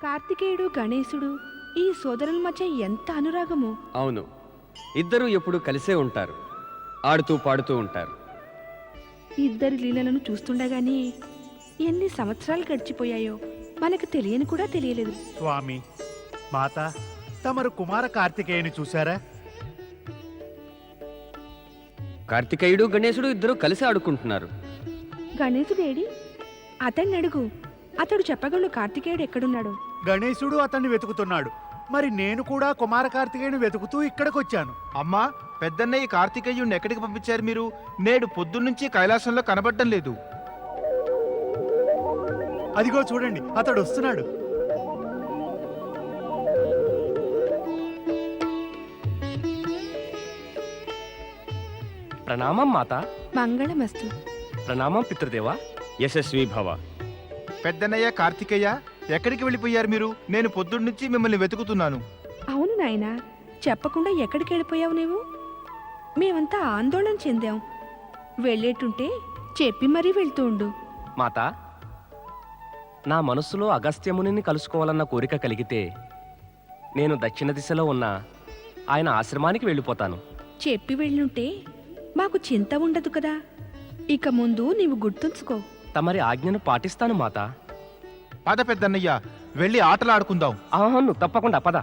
కార్తికేయుడు గణేశుడు ఈ సోదరుల మధ్య ఎంత అనురాగమో. అవును, ఇద్దరూ ఎప్పుడు కలిసే ఉంటారు, ఆడుతూ పాడుతూ ఉంటారు. ఇద్దరి లీలలను చూస్తుండగానే ఎన్ని సంవత్సరాలు గడిచిపోయాయో మనకు తెలియని కూడా తెలియలేదు. స్వామి, మాత, తమరు కుమార కార్తికేయుని చూశారా? కార్తికేయుడు గణేశుడు ఇద్దరూ కలిసి ఆడుకుంటున్నారు. గణేశుడేడి? అతన్ని అడుగు, అతడు చెప్పగలడు కార్తికేయుడు ఎక్కడున్నాడు. గణేశుడు అతన్ని వెతుకుతున్నాడు. మరి నేను కూడా కుమార కార్తికేయుని వెతుకుతూ ఇక్కడికొచ్చాను. అమ్మా, పెద్దన్నయ్య కార్తికేయుడిని ఎక్కడికి పంపించారు మీరు? నేడు పొద్దున్నుంచి కైలాసంలో కనబడటం లేదు. అదిగో చూడండి, అతడు వస్తున్నాడు. ప్రణామం మాత. మంగళమస్తు. ప్రణామం పితృదేవా. యశస్వీ భవ. పెద్దన్నయ్య కార్తికేయ, ఎక్కడికి వెళ్ళిపోయారు మీరు? నేను పొద్దున్నుంచి మిమ్మల్ని వెతుకుతున్నాను. అవును నాయనా, చెప్పకుండా ఎక్కడికి వెళ్ళిపోయావు నీవు? మేమంతా ఆందోళన చెందాం. వెళ్ళేటుంటే చెప్పి మరీ వెళ్తూ ఉండు. మాత, నా మనస్సులో అగస్త్యమునిని కలుసుకోవాలన్న కోరిక కలిగితే నేను దక్షిణ దిశలో ఉన్న ఆయన ఆశ్రమానికి వెళ్ళిపోతాను. చెప్పి వెళ్ళుంటే మాకు చింత ఉండదు కదా. ఇక ముందు నీవు గుర్తుంచుకో. తమరి ఆజ్ఞను పాటిస్తాను మాత. పద పెద్దన్నయ్య, వెళ్ళి ఆటలు ఆడుకుందాం. అవును, తప్పకుండా పద.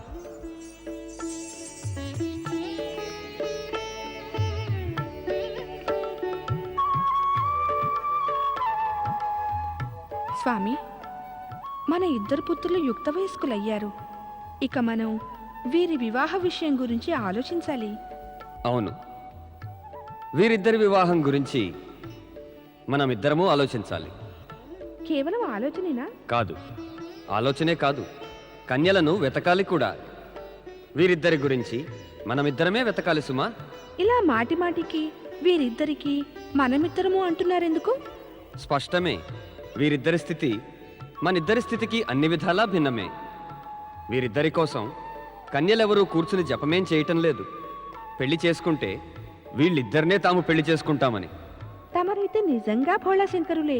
స్వామి, మన ఇద్దరు పుత్రులు యుక్త వయస్కులయ్యారు. ఇక మనం వీరి వివాహ విషయం గురించి ఆలోచించాలి. అవును, వీరిద్దరి వివాహం గురించి మనమిద్దరము ఆలోచించాలి. కేవలం ఆలోచనేనా? కాదు, ఆలోచనే కాదు, కన్యలను వెతకాలి కూడా. వీరిద్దరి గురించి మనమిద్దరమే వెతకాలి సుమా. ఇలా మాటి మాటికి వీరిద్దరికి మనమిద్దరము అంటున్నారెందుకు? స్పష్టమే, వీరిద్దరి స్థితి మనిద్దరి స్థితికి అన్ని విధాలా భిన్నమే. వీరిద్దరి కోసం కన్యలెవరూ కూర్చుని జపమేం చేయటం లేదు. పెళ్లి చేసుకుంటే వీళ్ళిద్దరినే తాము పెళ్లి చేసుకుంటామని. తమరైతే నిజంగా భోళా శంకరులే,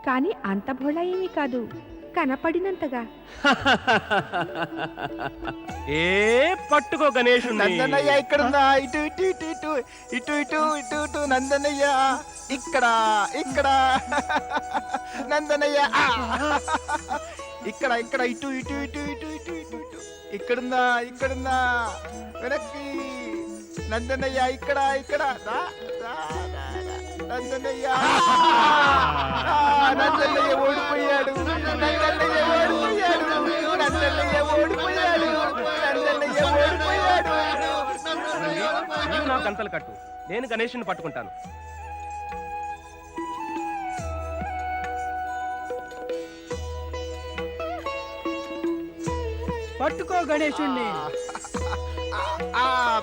కానీ అంత భోళా ఏమీ కాదు, కనపడినంతగా. ఏ పట్టుకో గణేశుణ్ణి. నందనయ్య ఇక్కడుందా? ఇటు ఇటు ఇటు ఇటు ఇటు ఇటు ఇటు ఇటు నందనయ్య ఇక్కడ ఇక్కడ నందనయ్య ఇక్కడ ఇక్కడ ఇటు ఇటు ఇటు ఇటు ఇటు ఇటు ఇటు ఇక్కడుందా? ఇక్కడుందా? వెనక్కి నందనయ్య ఇక్కడ ఇక్కడ దా, దా, దా, దా. నందనయ్య నందనయ్య ఓడిపోయాడు. నందనయ్య ఓడిపోయాడు. నందనయ్య ఓడిపోయాడు. నందనయ్య ఓడిపోయాడు. నీవు నా గంటలు కట్టు, నేను గణేశుని పట్టుకుంటాను. పట్టుకో గణేశుణ్ణి.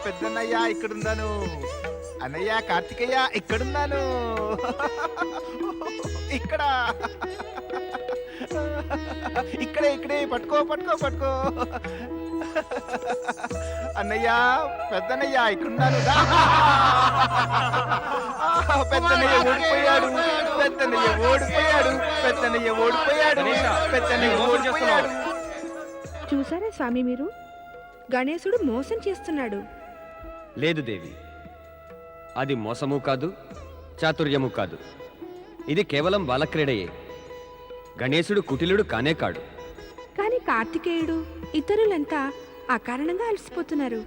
పెద్దన్నయ్య ఇక్కడున్నాను. అన్నయ్య కార్తికేయ ఇక్కడున్నాను. ఇక్కడ ఇక్కడే ఇక్కడే పట్టుకో పట్టుకో పట్టుకో. అన్నయ్య పెద్దన్నయ్య ఇక్కడున్నాను. పెద్దన్నయ్య ఓడిపోయాడు. పెద్దన్నయ్య ఓడిపోయాడు. పెద్దన్నయ్య ఓడిపోయాడు. పెద్దన్నయ్య ఓడిపోయాడు. చూసారా స్వామి మీరు, గణేశుడు మోసం చేస్తున్నాడు. లేదు దేవి, అది మోసము కాదు, చాతుర్యము కాదు. ఇది కేవలం బాలక్రీడయే. గణేశుడు కుటిలుడు కానే కాడు. కానీ కార్తికేయుడు ఇతరులంతా అకారణంగా అలసిపోతున్నారు.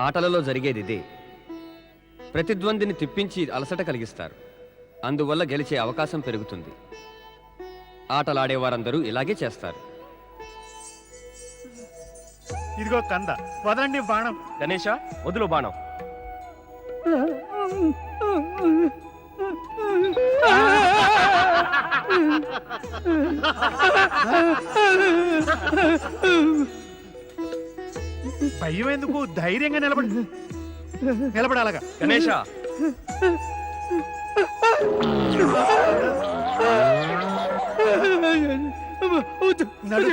ఆటలలో జరిగేది ఇదే. ప్రతిద్వందిని తిప్పించి అలసట కలిగిస్తారు. అందువల్ల గెలిచే అవకాశం పెరుగుతుంది. ఆటలాడేవారందరూ ఇలాగే చేస్తారు. ఇదిగో కంద, వదలండి బాణం. గణేశ, వదులు బాణం. భయం ఎందుకు? ధైర్యంగా నిలబడాలగా. గణేశ, నడు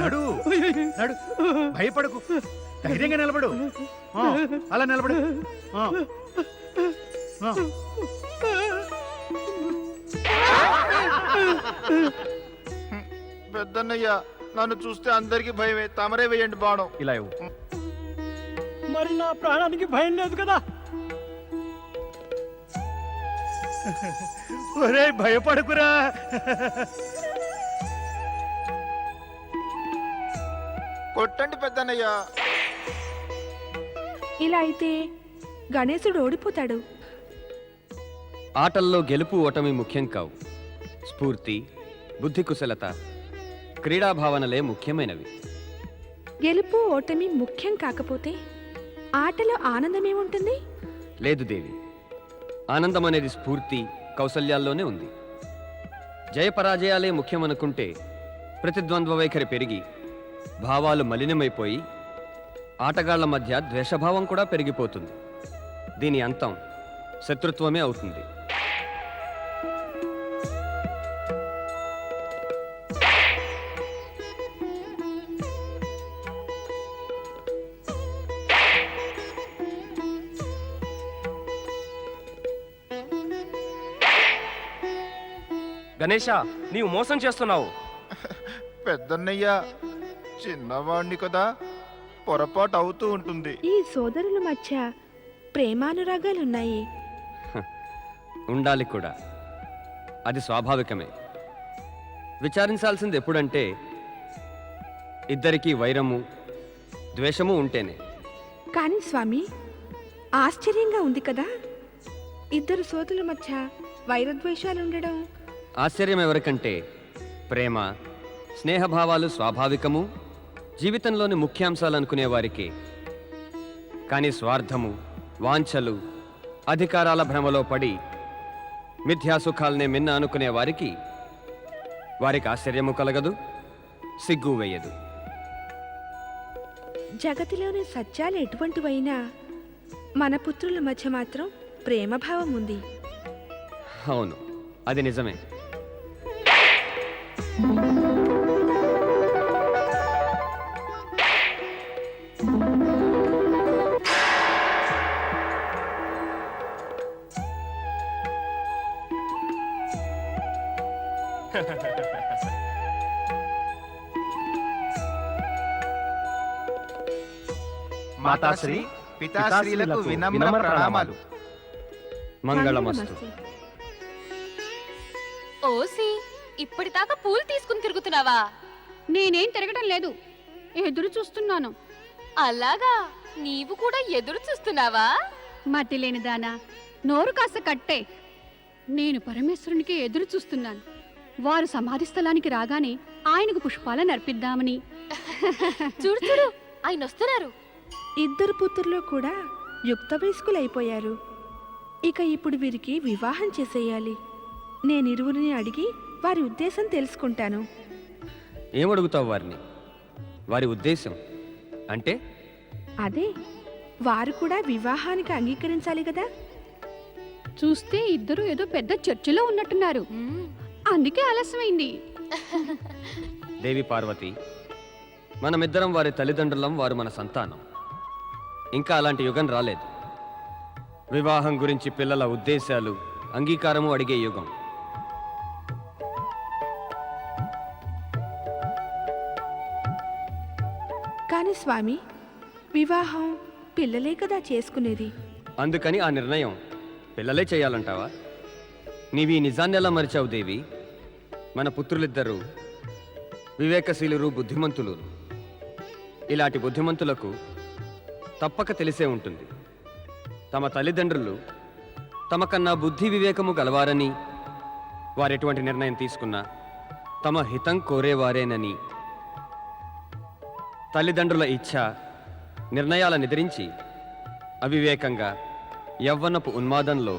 నడు నడు, భయపడకు, ధైర్యంగా నిలబడు. అలా నిలబడు. పెద్దన్నయ్య నన్ను చూస్తే అందరికి భయమే. తమరే వేయండి బాణం. ఇలా ఇవ్వు. మరి నా ప్రాణానికి భయం లేదు కదా. ఒరే భయపడకురా. కొట్టండి పెద్దన్నయ్య. ఇలా అయితే గణేశుడు ఓడిపోతాడు. ఆటల్లో గెలుపు ఓటమి ముఖ్యం కావు. స్ఫూర్తి, బుద్ధి కుశలత, క్రీడాభావనలే ముఖ్యమైనవి. గెలుపు ఓటమి ముఖ్యం కాకపోతే ఆటలో ఆనందమేముంటుంది? లేదు దేవి, ఆనందం అనేది స్ఫూర్తి, కౌశల్యాల్లోనే ఉంది. జయపరాజయాలే ముఖ్యమనుకుంటే ప్రతిద్వంద్వ వైఖరి పెరిగి భావాలు మలినమైపోయి ఆటగాళ్ల మధ్య ద్వేషభావం కూడా పెరిగిపోతుంది. దీని అంతం శత్రుత్వమే అవుతుంది. గణేష, నీవు మోసం చేస్తున్నావు. పెద్దన్నయ్య, చిన్నవాణ్ణి కదా, పొరపాటు అవుతూ ఉంటుంది. ఈ సోదరుల మధ్య ప్రేమానురాగాలున్నాయి. ఉండాలి కూడా, అది స్వాభావికమే. విచారించాల్సింది ఎప్పుడంటే ఇద్దరికీ వైరము, ద్వేషము ఉంటేనే. కానీ స్వామి, ఆశ్చర్యంగా ఉంది కదా, ఇద్దరు సోదరుల మధ్య వైరద్వేషాలుండడం. ఆశ్చర్యం ఎవరికంటే ప్రేమ, స్నేహభావాలు స్వాభావికము, జీవితంలోని ముఖ్యాంశాలు అనుకునేవారికి. కానీ స్వార్థము, వాంఛలు, అధికారాల భ్రమలో పడి మిథ్యాసుఖాలనే మిన్న అనుకునే వారికి ఆశ్చర్యము కలగదు, సిగ్గు వేయదు. జగతిలోని సత్యాలు ఎటువంటివైనా మన పుత్రుల మధ్య మాత్రం ప్రేమభావం ఉంది. అవును, అది నిజమే. మాతాశ్రీ, పితాశ్రీలకు వినమ్ర ప్రణామాలు. మంగళమస్తు. ఓసి, ఇప్పటిదాకా పూలు తీసుకుని తిరుగుతున్నావా? నేనేం తిరగడం లేదు, ఎదురు చూస్తున్నాను. అలాగా, నీవు కూడా ఎదురు చూస్తున్నావా? మతి లేని దానా, నోరు కాస్త కట్టే. నేను పరమేశ్వరునికి ఎదురు చూస్తున్నాను. వారు సమాధి స్థలానికి రాగానే ఆయనకు పుష్పాలను అర్పిద్దామని. చూడు చూడు, ఆయన వస్తున్నారు. ఇద్దరు పుత్రులు కూడా యుక్త వయస్కులైపోయారు. ఇక ఇప్పుడు వీరికి వివాహం చేసేయాలి. నేనిరువురిని అడిగి వారి ఉద్దేశం తెలుసుకుంటాను. ఏమడుగుతావు వారిని? వారి ఉద్దేశం అంటే? అదే, వారు కూడా వివాహానికి అంగీకరించాలి కదా. చూస్తే ఇద్దరు ఏదో పెద్ద చర్చలో ఉన్నట్టున్నారు. అందుకే ఆలస్యమైంది. దేవి పార్వతి, మనమిద్దరం వారి తల్లిదండ్రులం, వారు మన సంతానం. ఇంకా అలాంటి యుగం రాలేదు. వివాహం గురించి పిల్లల ఉద్దేశాలు, అంగీకారము అడిగే యుగం. కానీ స్వామి, వివాహం పిల్లలే కదా చేసుకునేది. అందుకని ఆ నిర్ణయం పిల్లలే చేయాలంటావా? నీవి నిజాన్ని ఎలా మరిచావు దేవి? మన పుత్రులిద్దరూ వివేకశీలురు, బుద్ధిమంతులు. ఇలాంటి బుద్ధిమంతులకు తప్పక తెలిసే ఉంటుంది తమ తల్లిదండ్రులు తమకన్నా బుద్ధి వివేకము గలవారని, వారెటువంటి నిర్ణయం తీసుకున్నా తమ హితం కోరేవారేనని. తల్లిదండ్రుల ఇచ్ఛ, నిర్ణయాలను ఎదిరించి అవివేకంగా యవ్వనపు ఉన్మాదంలో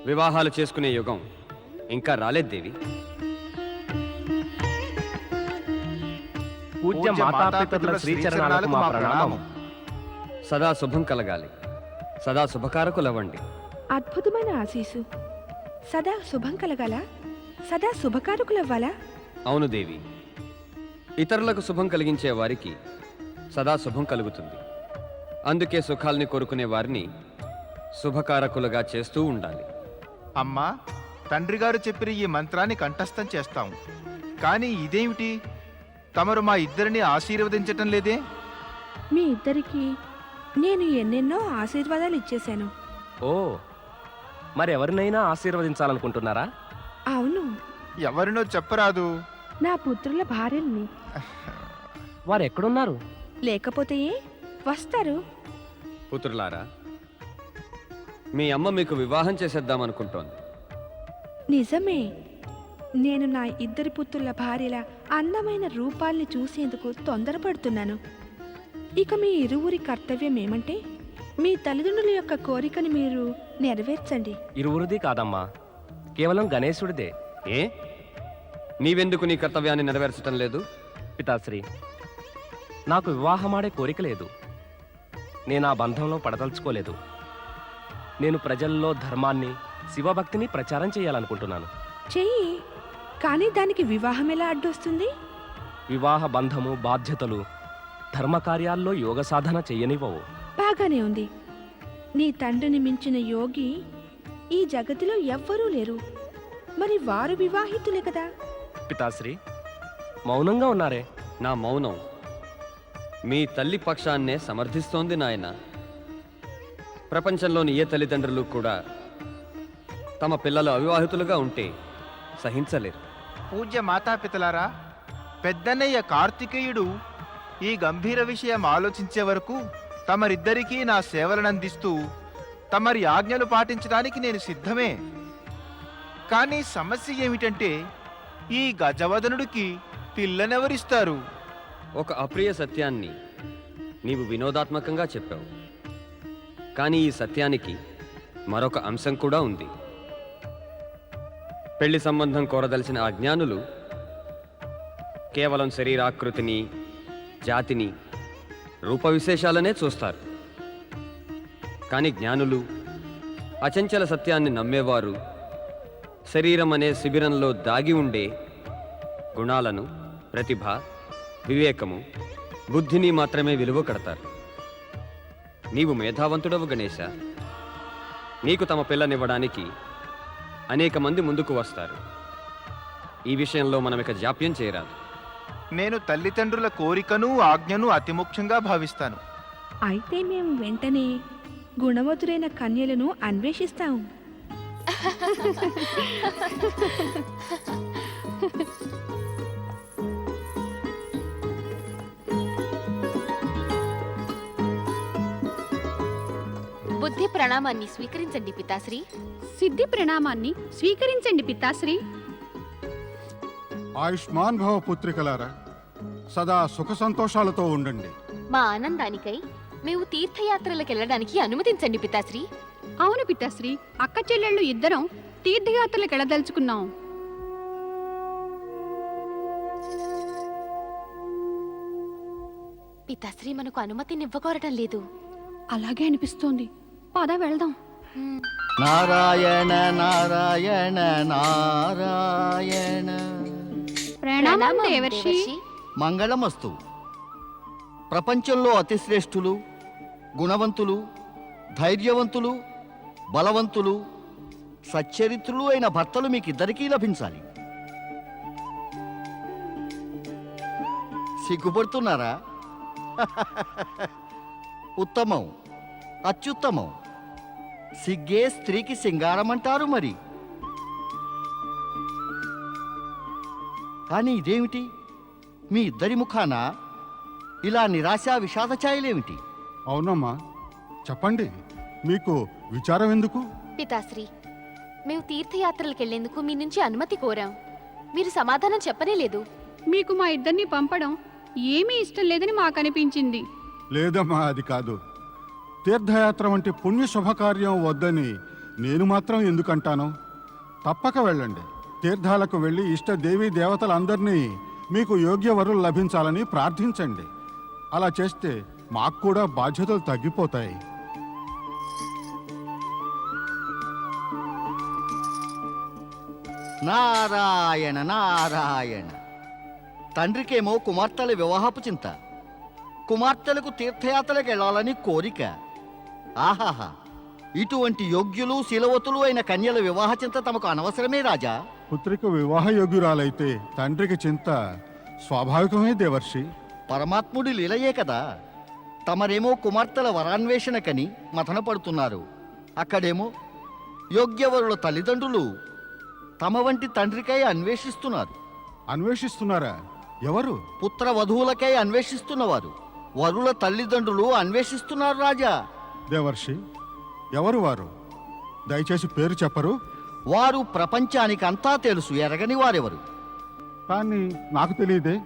వివాహాలు చేసుకునే యుగం ఇంకా రాలేదు దేవి. పూజ్య మాతాపితరుల శ్రీచరణాలకు మా ప్రణామం. సదా శుభం కలగాలి, సదా శుభకారకులవ్వండి. అద్భుతమైన ఆశీసు. సదా శుభం కలగాల, సదా శుభకారకులవ్వాలా? అవును దేవి, ఇతరులకు శుభం కలిగించే వారికి సదా శుభం కలుగుతుంది. అందుకే సుఖాల్ని కోరుకునే వారిని శుభకారకులుగా చేస్తూ ఉండాలి. అమ్మా, తండ్రి గారు చెప్పిన ఈ మంత్రాన్ని కంఠస్థం చేస్తాం. కానీ ఇదేమిటి? తమరు మా ఇద్దరిని ఆశీర్వదించటం లేదే? మీ ఇద్దరికి నేను ఎన్నెన్నో ఆశీర్వాదాలు ఇచ్చేశాను. ఓ, మరి ఎవరినైనా ఆశీర్వదించాలనుకుంటున్నారా? అవును, ఎవరినో చెప్పరాదు. నా పుత్రుల భార్యల్ని. వారు ఎక్కడున్నారు? లేకపోతే ఏ? వస్తారు. పుత్రులారా, మీ అమ్మ మీకు వివాహం చేసేద్దామనుకుంటోంది. నిజమే. నేను నా ఇద్దరి పుత్రుల భార్యల అందమైన రూపాల్ని చూసేందుకు తొందరపడుతున్నాను. ఇక మీ ఇరువురి కర్తవ్యం ఏమంటే మీ తల్లిదండ్రుల యొక్క కోరికను మీరు నెరవేర్చండి. ఇరువురిది కాదమ్మా, కేవలం గణేశుడిదే. ఏ? నీవెందుకు నీ కర్తవ్యాన్ని నెరవేర్చటం లేదు? పితాశ్రీ, నాకు వివాహమాడే కోరిక లేదు. నేను ఆ బంధంలో పడదలుచుకోలేదు. నేను ప్రజల్లో ధర్మాన్ని, శివభక్తిని ప్రచారం చేయాలనుకుంటున్నాను. చెయ్యి, కానీ దానికి వివాహం ఎలా అడ్డొస్తుంది? వివాహ బంధము, బాధ్యతలు ధర్మకార్యాల్లో యోగ సాధన చెయ్యనివ్వవు. బాగానే ఉంది. నీ తండ్రిని మించిన యోగి ఈ జగతిలో ఎవ్వరూ లేరు. మరి వారు వివాహితులే కదా. పితాశ్రీ, మౌనంగా ఉన్నారే. నా మౌనం మీ తల్లి పక్షాన్నే సమర్థిస్తోంది నాయన. ప్రపంచంలోని ఏ తల్లిదండ్రులు కూడా తమ పిల్లలు అవివాహితులుగా ఉంటే సహించలేరు. పూజ్య మాతాపితలారా, పెద్దన్నయ్య కార్తికేయుడు ఈ గంభీర విషయం ఆలోచించే వరకు తమరిద్దరికీ నా సేవలనందిస్తూ తమరి ఆజ్ఞలు పాటించడానికి నేను సిద్ధమే. కానీ సమస్య ఏమిటంటే ఈ గజవదనుడికి పిల్లనెవరిస్తారు? ఒక అప్రియ సత్యాన్ని నీవు వినోదాత్మకంగా చెప్పావు. కానీ ఈ సత్యానికి మరొక అంశం కూడా ఉంది. పెళ్లి సంబంధం కోరదలిచిన అజ్ఞానులు కేవలం శరీరాకృతిని, జాతిని, రూప విశేషాలనే చూస్తారు. కానీ జ్ఞానులు, అచంచల సత్యాన్ని నమ్మేవారు శరీరం అనే శిబిరంలో దాగి ఉండే గుణాలను, ప్రతిభ, వివేకము, బుద్ధిని మాత్రమే విలువ కడతారు. నీవు మేధావంతుడవు గణేశ. నీకు తమ పిల్లనివ్వడానికి అనేక మంది ముందుకు వస్తారు. ఈ విషయంలో మనం ఇక జాప్యం చేయరాదు. నేను తల్లిదండ్రుల కోరికను, ఆజ్ఞను అతి ముఖ్యంగా భావిస్తాను. అయితే మేము వెంటనే గుణవతులైన కన్యలను అన్వేషిస్తాం. బుద్ధి ప్రణామాన్ని స్వీకరించండి పితాశ్రీ. సిద్ధి ప్రణామాన్ని స్వీకరించండి పితాశ్రీ. ఆయుష్మాన్ భవ పుత్రికలారా, సదా సుఖ సంతోషాలతో ఉండండి. మా ఆనందానికై మేము తీర్థయాత్రలకు వెళ్ళడానికి అనుమతించండి పితాశ్రీ. అవును పితాశ్రీ, అక్క చెల్లెళ్ళు ఇద్దరం తీర్థయాత్రలకు వెళ్ళదలుచుకున్నాం. పితాశ్రీ మనకు అనుమతినివ్వకోరటం లేదు. అలాగే అనిపిస్తోంది. పద వెళ్దాం. నారాయణ నారాయణ నారాయణ. ప్రణామం దేవర్షి. మంగళమస్తు. ప్రపంచంలో అతి శ్రేష్ఠులు, గుణవంతులు, ధైర్యవంతులు, బలవంతులు, సచ్చరిత్రులు అయిన భర్తలు మీకిద్దరికీ లభించాలి. సిగ్గుపడుతున్నారా? ఉత్తమం, అత్యుత్తమం. సిగ్గే స్త్రీకి సింగారం అంటారు మరి. కానీ ఇదేమిటి? మీ ఇద్దరి ముఖాన ఇలా నిరాశ విషాద ఛాయలేమిటి? అవునమ్మా, చెప్పండి, మీకు విచారం ఎందుకు? పితాశ్రీ, మేము తీర్థయాత్రలకు వెళ్లేందుకు మీ నుంచి అనుమతి కోరాం. మీరు సమాధానం చెప్పనే లేదు. మీకు మా ఇద్దరిని పంపడం ఏమీ ఇష్టం లేదని మాకు అనిపించింది. లేదమ్మా, అది కాదు. తీర్థయాత్ర వంటి పుణ్య శుభకార్యం వద్దని నేను మాత్రం ఎందుకంటాను? తప్పక వెళ్ళండి. తీర్థాలకు వెళ్ళి ఇష్ట దేవీ దేవతలందరినీ మీకు యోగ్య వరులు లభించాలని ప్రార్థించండి. అలా చేస్తే మాకు కూడా బాధ్యతలు తగ్గిపోతాయి. నారాయణ నారాయణ. తండ్రికేమో కుమార్తెల వివాహపు చింత, కుమార్తెలకు తీర్థయాత్రలకు వెళ్ళాలని కోరిక. ఆహాహా, ఇటువంటి యోగ్యులు శీలవతులు అయిన కన్యల వివాహ చింత తమకు అనవసరమే రాజా. పుత్రిక వివాహ యోగ్యురాలైతే తండ్రికి చింత స్వాభావికమే దేవర్షి. పరమాత్ముడి లీలయే కదా. తమరేమో కుమార్తెల వరాన్వేషణకని మథన పడుతున్నారు. అక్కడేమో యోగ్యవరుల తల్లిదండ్రులు తమ వంటి తండ్రికై అన్వేషిస్తున్నారు. అన్వేషిస్తున్నారా? ఎవరు? పుత్ర వధువులకై అన్వేషిస్తున్నవారు వరుల తల్లిదండ్రులు అన్వేషిస్తున్నారు రాజా. దేవర్షి, ఎవరు వారు? దయచేసి పేరు చెప్పరు. వారు ప్రపంచానికి అంతా తెలుసు, ఎరగని వారెవరు? కానీ నాకు తెలియదే.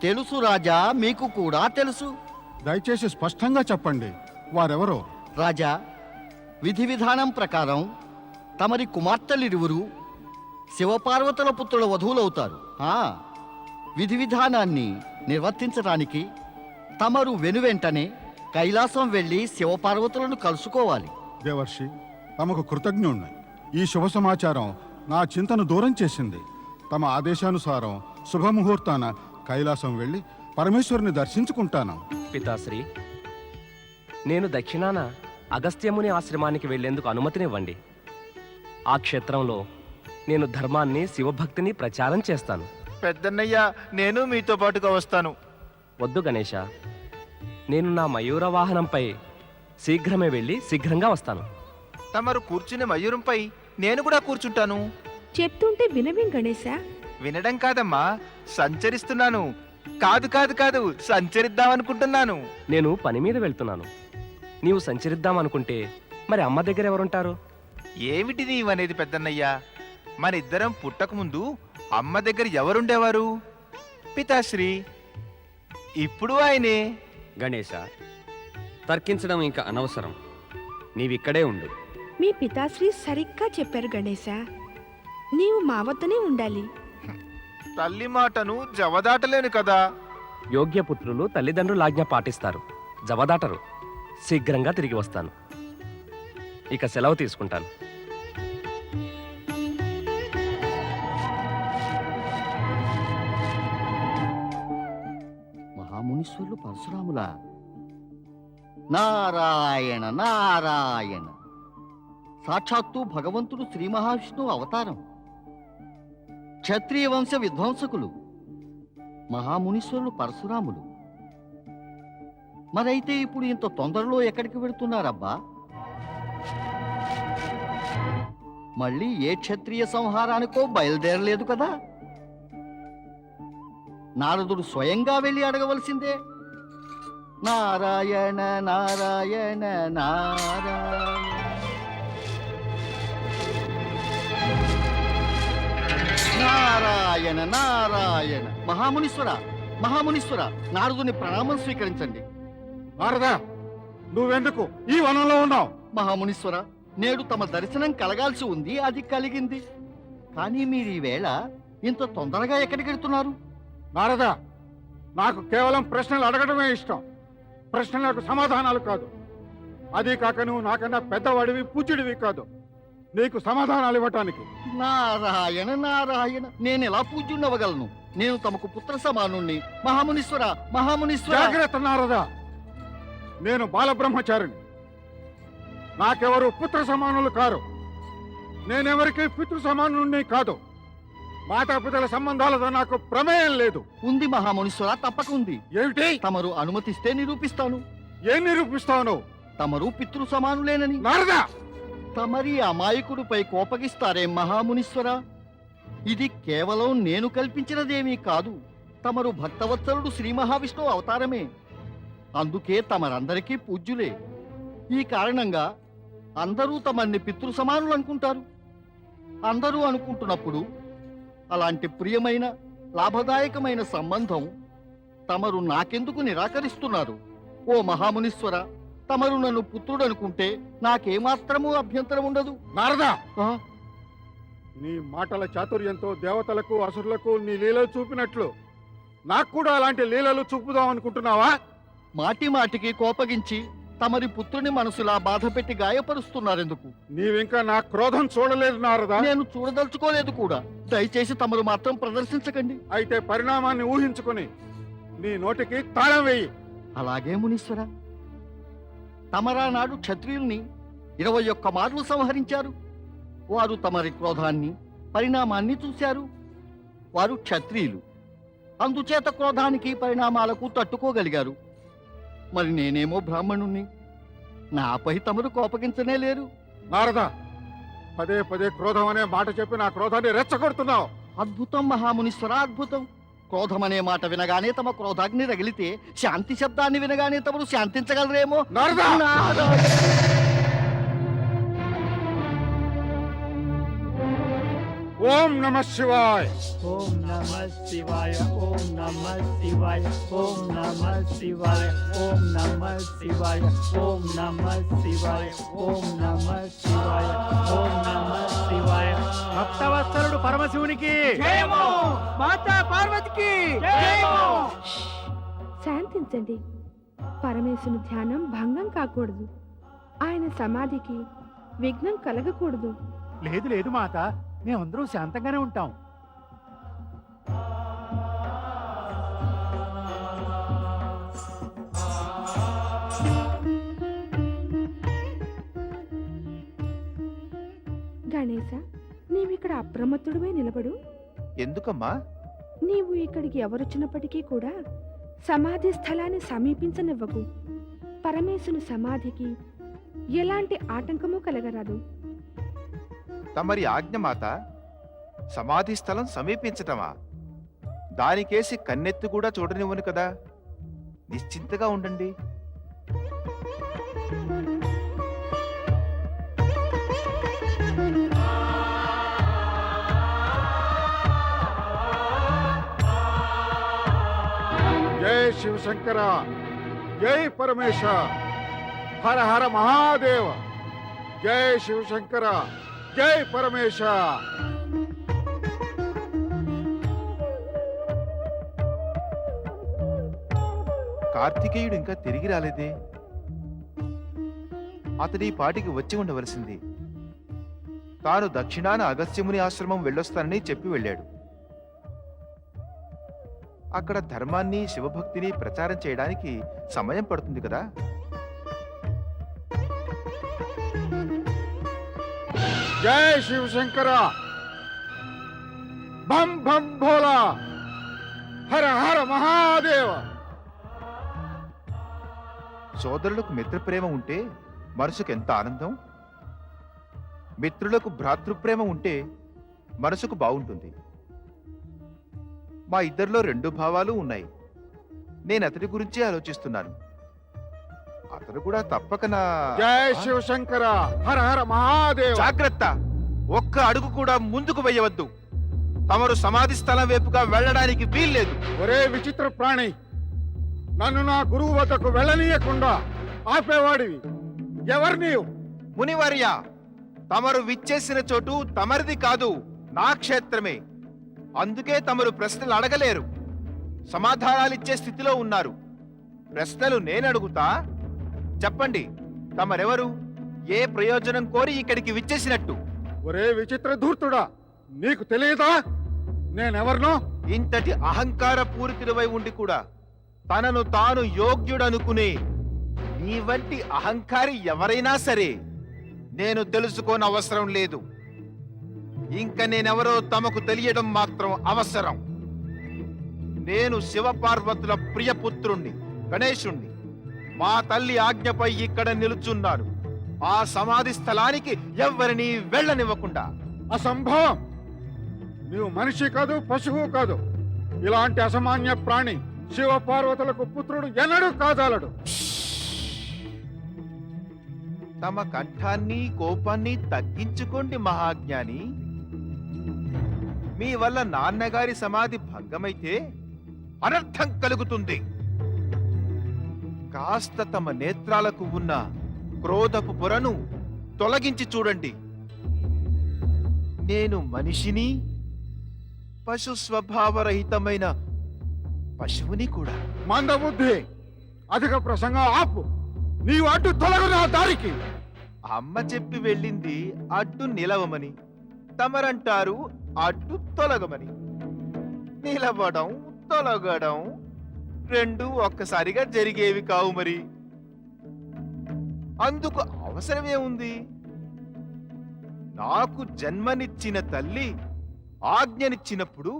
తెలుసు రాజా, మీకు కూడా తెలుసు. దయచేసి స్పష్టంగా చెప్పండి, వారెవరో. రాజా, విధి విధానం ప్రకారం తమరి కుమార్తెలిరువురు శివపార్వతుల పుత్రుల వధువులవుతారు. విధి విధానాన్ని నిర్వర్తించడానికి తమరు వెనువెంటనే కైలాసం వెళ్ళి శివపార్వతులను కలుసుకోవాలి. దేవర్షి, తమకు కృతజ్ఞుణ్ణి. ఈ శుభ సమాచారం నా చింతను దూరం చేసింది. తమ ఆదేశానుసారం శుభముహూర్తాన కైలాసం వెళ్ళి పరమేశ్వరుని దర్శించుకుంటాను. పితాశ్రీ, నేను దక్షిణాన అగస్త్యముని ఆశ్రమానికి వెళ్లేందుకు అనుమతినివ్వండి. ఆ క్షేత్రంలో నేను ధర్మాన్ని, శివభక్తిని ప్రచారం చేస్తాను. పెద్దన్నయ్య, నేను మీతో పాటుగా వస్తాను. వద్దు గణేష, నేను నా మయూర వాహనంపై శీఘ్రమే వెళ్ళి శీఘ్రంగా వస్తాను. తమరు కూర్చునే మయూరంపై నేను కూడా కూర్చుంటాను. చెప్తుంటే వినవేం గణేశా? వినడం కాదమ్మా, సంచరిస్తున్నాను. కాదు కాదు కాదు, సంచరిద్దామనుకుంటున్నాను. నేను పని మీద వెళ్తున్నాను. నీవు సంచరిద్దామనుకుంటే మరి అమ్మ దగ్గర ఎవరుంటారు? ఏమిటి నీవనేది పెద్దన్నయ్య? మన ఇద్దరం పుట్టకముందు అమ్మ దగ్గర ఎవరుండేవారు? పితాశ్రీ. ఇప్పుడు ఆయనే. గణేశ, తర్కించడం ఇంకా అనవసరం. నీవిక్కడే ఉండు. మీ పితాశ్రీ సరిగ్గా చెప్పారు గణేశా. నీవు మా వద్దనే ఉండాలి. తల్లి మాటను జవదాటలేను కదా. యోగ్యపుత్రులు తల్లిదండ్రుల ఆజ్ఞ పాటిస్తారు, జవదాటరు. శీఘ్రంగా తిరిగి వస్తాను. ఇక సెలవు తీసుకుంటాను. మహామునీశ్వరులు పరశురాములా? నారాయణ నారాయణ, సాక్షాత్తు భగవంతుడు శ్రీ మహావిష్ణువు అవతారం. క్షత్రియ వంశ విధ్వంసకులు మహామునీశ్వరులు పరశురాములు. మరైతే ఇప్పుడు ఇంత తొందరలో ఎక్కడికి వెళుతున్నారబ్బా? మళ్ళీ ఏ క్షత్రియ సంహారానికో బయలుదేరలేదు కదా? నారదుడు స్వయంగా వెళ్ళి అడగవలసిందే. నారాయణ నారాయణ నారాయణ. నారాయణ నారాయణ. మహామునీశ్వర, మహామునీశ్వర, నారదుని ప్రణామం స్వీకరించండి. నారదా, నువ్వెందుకు ఈ వనంలో ఉన్నావు? మహామునీశ్వర, నేడు తమ దర్శనం కలగాల్సి ఉంది, అది కలిగింది. కానీ మీరు ఈవేళ ఇంత తొందరగా ఎక్కడికెడుతున్నారు? నారదా, నాకు కేవలం ప్రశ్నలు అడగడమే ఇష్టం. ప్రశ్నలకు సమాధానాలు కాదు. అదీ కాక నువ్వు నాకన్నా పెద్దవాడివి, పూజ్యుడివి కాదు నీకు సమాధానాలు ఇవ్వటానికి. నారాయణ నారాయణ, నేను ఎలా పూజ్యుండవగలను? నేను తమకు పుత్ర సమానుణ్ణి. మహామునీశ్వర, మహామునీశ్వర. జాగ్రత్త నారదా, నేను బాలబ్రహ్మచారిని. నాకెవరు పుత్ర సమానులు కారు. నేనెవరికి పితృ సమానుణ్ణి కాదు. మాతాపితల సంబంధాలతో నాకు ప్రమేయం లేదు. ఉంది మహామునీశ్వర, తప్పకుంది. ఏమిటి? తమరు అనుమతిస్తే నిరూపిస్తాను. ఏం నిరూపిస్తావు నువ్వు? తమరు పితృ సమానులేనని. నారదా, తమరి అమాయకుడిపై కోపగిస్తారే మహామునీశ్వర? ఇది కేవలం నేను కల్పించినదేమీ కాదు. తమరు భక్తవత్సలుడు శ్రీ మహావిష్ణువు అవతారమే. అందుకే తమరందరికీ పూజ్యులే. ఈ కారణంగా అందరూ తమన్ని పితృ సమానులు అనుకుంటారు. అందరూ అనుకుంటున్నప్పుడు అలాంటి ప్రియమైన, లాభదాయకమైన సంబంధం తమరు నాకెందుకు నిరాకరిస్తున్నారు? ఓ మహామునీశ్వర, తమరు నన్ను పుత్రుడు అనుకుంటే నాకేమాత్రమూ అభ్యంతరం ఉండదు. నారదా, ఆ? నీ మాటల చాతుర్యంతో దేవతలకు అసురులకు నీ లీలలు చూపినట్లు నాకు కూడా అలాంటి లీలలు చూపుదాం అనుకుంటున్నావా? మాటి మాటికి కోపగించి తమరి పుత్రుని మనసులా బాధ పెట్టి గాయపరుస్తున్నారెందుకు? నీవింకా నా క్రోధం చూడలేదు నారదా. నేను చూడదలుచుకోలేదు కూడా. దయచేసి తమరు మాత్రం ప్రదర్శించకండి. అయితే పరిణామాన్ని ఊహించుకుని నీ నోటికి తాళం వేయి. అలాగే మునీశ్వర. తమరా నాడు క్షత్రియుల్ని 21 మార్లు సంహరించారు. వారు తమరి క్రోధాన్ని, పరిణామాన్ని చూశారు. వారు క్షత్రియులు. అందుచేత క్రోధానికి పరిణామాలకు తట్టుకోగలిగారు. మరి నేనేమో బ్రాహ్మణుణ్ణి, నాపై తమరు కోపగించనే లేరు. నారద, పదే పదే క్రోధం అనే మాట చెప్పి నా క్రోధాన్ని రెచ్చగొడుతున్నావు. అద్భుతం మహామునీశ్వర, అద్భుతం. క్రోధమనే మాట వినగానే తమ క్రోధాగ్ని రగిలితే శాంతి శబ్దాన్ని వినగానే తమరు శాంతించగలరేమో. నారద! ఓం నమః శివాయ. ఓం నమ శివాయ, ఓం నమ శివాయ, ఓం నమ శివాయ, ఓం నమ శివాయ, ఓం నమ శివాయ, ఓం నమ శివాయ, ఓం నమ శివాయ. భక్తవత్సలుడు పరమశివునికి మాతా పార్వతికి శాంతించండి. పరమేశ్వరుని ధ్యానం భంగం కాకూడదు. ఆయన సమాధికి విఘ్నం కలగకూడదు. లేదు లేదు మాత, మేమందరూ శాంతంగానే ఉంటాం. గణేశ, నీవిక్కడ అప్రమత్తుడివై నిలబడు. ఎందుకమ్మా? నీవు ఇక్కడికి ఎవరొచ్చినప్పటికీ కూడా సమాధి స్థలాన్ని సమీపించనివ్వకు. పరమేశుని సమాధికి ఎలాంటి ఆటంకము కలగరాదు. తమరి ఆజ్ఞ మాత. సమాధి స్థలం సమీపించటమా? దానికేసి కన్నెత్తి కూడా చూడనివ్వను కదా. నిశ్చింతగా ఉండండి. జై శివశంకర, జై పరమేశ, హర హర మహాదేవ. జై శివశంకర, జై పరమేశ. కార్తికేయుడు ఇంకా తిరిగి రాలేదే. అతడి పాటికి వచ్చి ఉండవలసింది. తాను దక్షిణాన అగస్త్యముని ఆశ్రమం వెళ్ళొస్తానని చెప్పి వెళ్ళాడు. అక్కడ ధర్మాన్ని శివభక్తిని ప్రచారం చేయడానికి సమయం పడుతుంది కదా. జై శివశంకర, భం భం భోలా, హర హర మహాదేవ. సోదరులకు మిత్రప్రేమ ఉంటే మనసుకు ఎంత ఆనందం. మిత్రులకు భ్రాతృప్రేమ ఉంటే మనసుకు బాగుంటుంది. మా ఇద్దరిలో రెండు భావాలు ఉన్నాయి. నేను అతడి గురించే ఆలోచిస్తున్నాను. అతడు కూడా తప్పక నా... జై శివశంకర, హర హర మహాదేవ. జాగ్రత్త! ఒక్క అడుగు కూడా ముందుకు వెయ్యవద్దు. తమరు సమాధి స్థలం వైపుగా వెళ్ళడానికి వీల్లేదు. ఒరే విచిత్ర ప్రాణి, నన్ను నా గురువు వద్దకు వెళ్ళనీయకుండా ఆపేవాడివి ఎవరు నీవు? మునివర్య, తమరు విచ్చేసిన చోటు తమరిది కాదు, నా క్షేత్రమే. అందుకే తమరు ప్రశ్నలు అడగలేరు, సమాధానాలిచ్చే స్థితిలో ఉన్నారు. ప్రశ్నలు నేను అడుగుతా. చెప్పండి, తమరెవరు? ఏ ప్రయోజనం కోరి ఇక్కడికి విచ్చేసినట్టు? ఒరే విచిత్ర ధూర్తుడా, నీకు తెలియదా నేనెవరినో? ఇంతటి అహంకార పూరితుడివై ఉండి కూడా తనను తాను యోగ్యుడనుకునే నీ వంటి అహంకారి ఎవరైనా సరే నేను తెలుసుకోనవసరం లేదు. ఇంక నేనెవరో తమకు తెలియడం మాత్రం అవసరం. నేను శివపార్వతుల ప్రియపుత్రుణ్ణి, గణేశుణ్ణి. మా తల్లి ఆజ్ఞపై ఇక్కడ నిలుచున్నాను. ఆ సమాధి స్థలానికి ఎవ్వరినీ వెళ్ళనివ్వకుండా. అసంభవం! నీవు మనిషి కాదు, పశువు కాదు. ఇలాంటి అసామాన్య ప్రాణి శివ పార్వతులకు పుత్రుడు ఎన్నడూ కాదాలడు. తమ కంఠాన్ని కోపాన్ని తగ్గించుకోండి మహాజ్ఞాని. మీ వల్ల నాన్నగారి సమాధి భంగమైతే అనర్థం కలుగుతుంది. కాస్త తమ నేత్రాలకు ఉన్న క్రోధపు పొరను తొలగించి చూడండి. నేను మనిషిని, పశు స్వభావరహితమైన పశువుని కూడా. మందబుద్ధి, అధిక ప్రసంగం ఆపు. నీవు అడ్డు తొలగు నా దారికి. అమ్మ చెప్పి వెళ్ళింది అడ్డు నిలవమని, తమరంటారు అడ్డు తొలగమని. నిలవడం తొలగడం రెండు ఒక్కసారిగా జరిగేవి కావు. మరి అందుకు అవసరమే ఉంది. నాకు జన్మనిచ్చిన తల్లి ఆజ్ఞనిచ్చినప్పుడు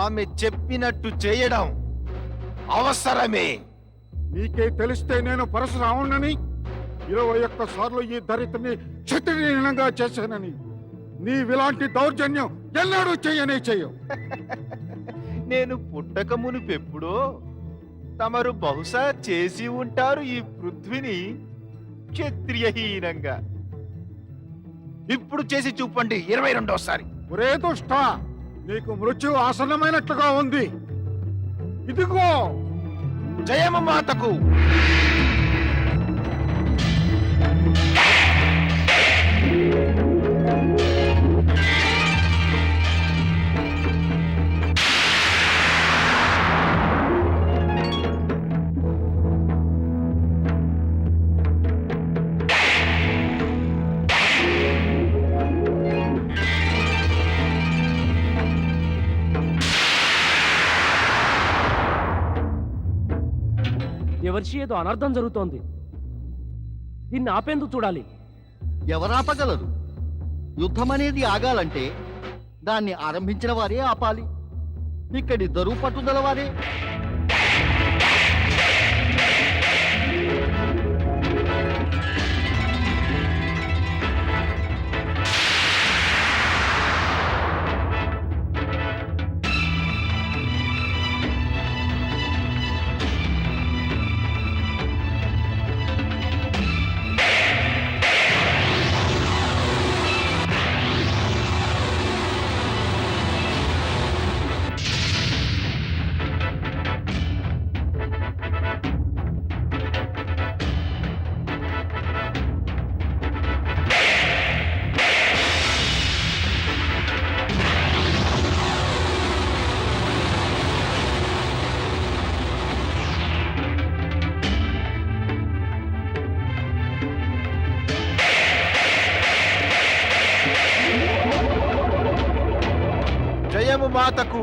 ఆమె చెప్పినట్టు చేయడం అవసరమే. నీకే తెలిస్తే నేను పరశురాముణ్ణని 21 సార్లు ఈ దరిద్రని క్షత్రియహీనంగా చేశానని నీవిలాంటి దౌర్జన్యం ఎన్నడూ చెయ్యవు. నేను పుట్టక మునుపెప్పుడో తమరు బహుశా చేసి ఉంటారు ఈ పృథ్విని క్షత్రియహీనంగా. ఇప్పుడు చేసి చూపండి 22సారి. ఒరే దుష్ట, నీకు మృత్యు ఆసన్నమైనట్లుగా ఉంది. ఇదిగో జయము మాతకు. దేవర్షి, ఏదో అనర్థం జరుగుతోంది. దీన్ని ఆపేందుకు చూడాలి. ఎవరాపగలరు? యుద్ధం అనేది ఆగాలంటే దాన్ని ఆరంభించిన వారే ఆపాలి. ఇక్కడిద్దరూ పట్టుదల వారే. జయము మాతకు.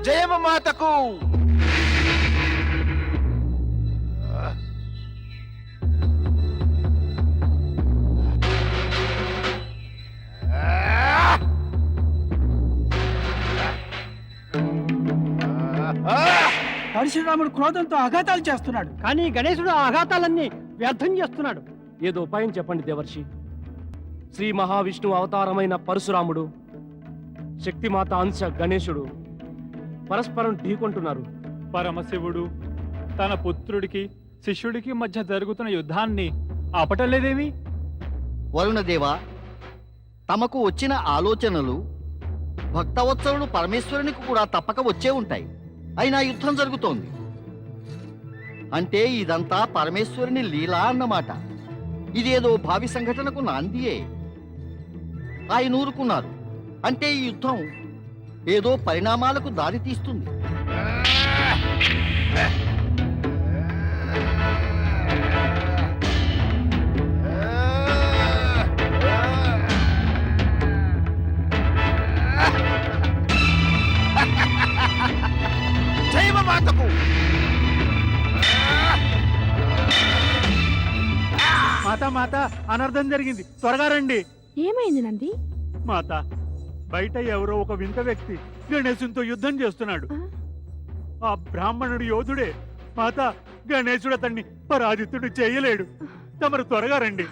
జయము మాతకు. పరశురాముడు క్రోధంతో ఆఘాతాలు చేస్తున్నాడు, కానీ గణేశుడు ఆ ఆఘాతాలన్నీ వ్యర్థం చేస్తున్నాడు. ఏదో ఉపాయం చెప్పండి దేవర్షి. శ్రీ మహావిష్ణువు అవతారమైన పరశురాముడు, శక్తిమాత అంశ గణేశుడు పరస్పరం ఢీకొంటున్నారు. పరమశివుడు తన పుత్రుడికి శిష్యుడికి మధ్య జరుగుతున్న యుద్ధాన్ని ఆపటలేదేమి? వరుణదేవ, తమకు వచ్చిన ఆలోచనలు భక్తవత్సలుడు పరమేశ్వరునికి కూడా తప్పక వచ్చే ఉంటాయి. అయినా యుద్ధం జరుగుతోంది అంటే ఇదంతా పరమేశ్వరుని లీలా అన్నమాట. ఇదేదో భావి సంఘటనకు నాందియే. ఆయన ఊరుకున్నారు అంటే ఈ యుద్ధం ఏదో పరిణామాలకు దారి తీస్తుంది. జయము మాతకు. మాత మాత, అనర్థం జరిగింది, త్వరగా రండి. ఏమైంది నంది? మాత, బయట ఎవరో ఒక వింత వ్యక్తి గణేశునితో యుద్ధం చేస్తున్నాడు. ఆ బ్రాహ్మణుడు యోధుడే. మాత, గణేశుడు అతన్ని పరాజితుడు చేయలేడు. తమరు త్వరగా రండి.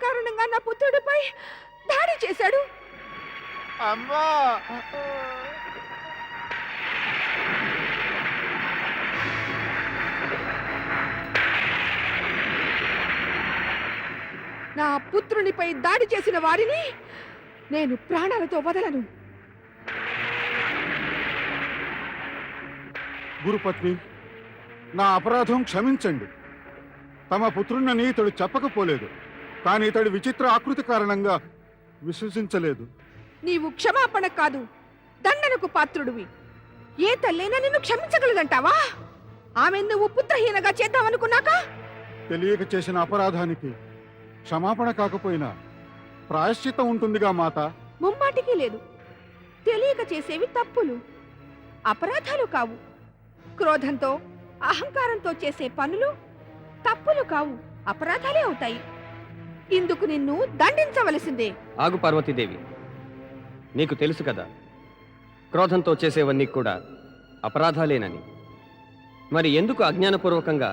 కారణంగా నా పుత్రుడిపై దాడి చేశాడు. అమ్మా! నా పుత్రునిపై దాడి చేసిన వారిని నేను ప్రాణాలతో వదలను. గురుపత్ని, నా అపరాధం క్షమించండి. తమ పుత్రుణ్ణని ఇతడు చెప్పకపోలేదు, కానీ ఇతడి విచిత్ర ఆకృతి కారణంగా విశ్వసించలేదు. నీవు క్షమాపణ కాదు, దండనకు పాత్రుడివి. ఏ తల్లైనా నిన్ను క్షమించగలదంటావా? ఆమె నువ్వు పుత్రహీనగా చేద్దామనుకున్నాక తెలియక చేసిన అపరాధానికి క్షమాపణ కాకపోయినా ప్రాయశ్చిత్తం ఉంటుందిగా మాత. ముమ్మాటికి లేదు. తెలియక చేసేవి తప్పులు, అపరాధాలు కావు. క్రోధంతో, అహంకారంతో చేసే పనులు తప్పులు కావు, అపరాధాలే అవుతాయి. ఇందుకు నిన్ను దండించవలసిందే. ఆగు పార్వతీదేవి, నీకు తెలుసు కదా క్రోధంతో చేసేవన్నీ కూడా అపరాధాలేనని. మరి ఎందుకు అజ్ఞానపూర్వకంగా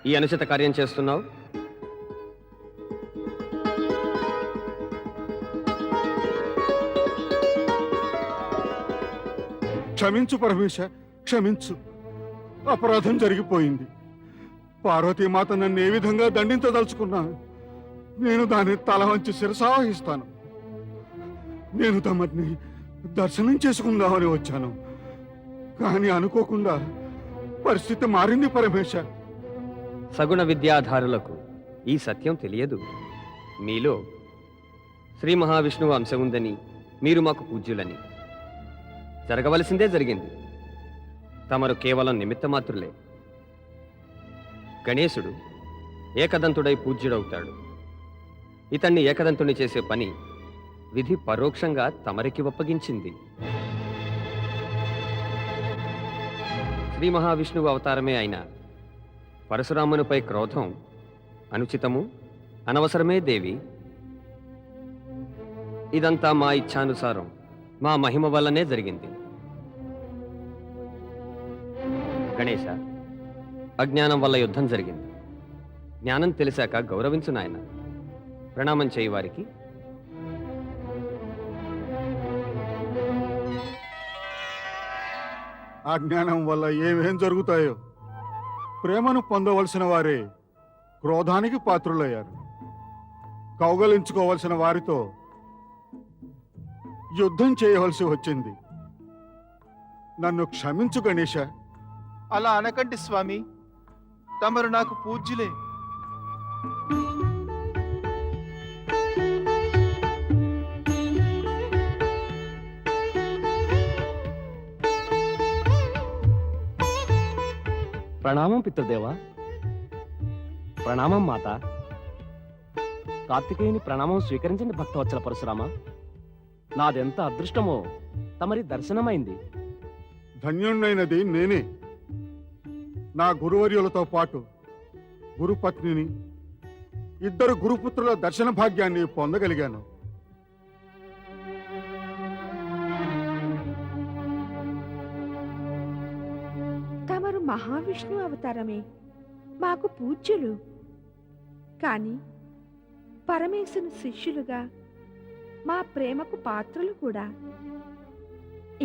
ఈ అనుచిత కార్యం చేస్తున్నావు? క్షమించు పరమేశ, క్షమించు. అపరాధం జరిగిపోయింది. పార్వతీమాత నన్ను ఏ విధంగా దండించదలుచుకున్నా నేను దాన్ని తల వంచి శిరసావహిస్తాను. నేను తమని దర్శనం చేసుకుందామని వచ్చాను, కానీ అనుకోకుండా పరిస్థితి మారింది పరమేశ. సగుణ విద్యాధారులకు ఈ సత్యం తెలియదు. మీలో శ్రీ మహావిష్ణువు అంశం ఉందని, మీరు మాకు పూజ్యులని. జరగవలసిందే జరిగింది. తమరు కేవలం నిమిత్తమాత్రులే. గణేశుడు ఏకదంతుడై పూజ్యుడవుతాడు. ఇతన్ని ఏకదంతుని చేసే పని విధి పరోక్షంగా తమరికి ఒప్పగించింది. శ్రీ మహావిష్ణువు అవతారమే అయిన పరశురామునిపై క్రోధం అనుచితము, అనవసరమే దేవి. ఇదంతా మా ఇచ్ఛానుసారం, మా మహిమ వల్లనే జరిగింది. గణేశ, అజ్ఞానం వల్ల యుద్ధం జరిగింది. జ్ఞానం తెలిసాక గౌరవించు నాయన. ప్రణామం చేయి వారికి. అజ్ఞానం వల్ల ఏమేం జరుగుతాయో. ప్రేమను పొందవలసిన వారే క్రోధానికి పాత్రులయ్యారు. కౌగలించుకోవలసిన వారితో యుద్ధం చేయవలసి వచ్చింది. నన్ను క్షమించు గణేశ. అలా అనకండి స్వామి, తమరు నాకు పూజ్యులే. ప్రణామం పితృదేవా. ప్రణామం మాత. కార్తికేయుని ప్రణామం స్వీకరించండి భక్తవత్సల పరశురామ. నాదెంత అదృష్టమో తమరి దర్శనమైంది. ధన్యుణ్ణైనది నేనే. నా గురువర్యులతో పాటు గురుపత్నిని, ఇద్దరు గురుపుత్రుల దర్శన భాగ్యాన్ని పొందగలిగాను. తమరు మహావిష్ణు అవతారమే, మాకు పూజ్యులు. కాని పరమేశుని శిష్యులుగా మా ప్రేమకు పాత్రులు కూడా.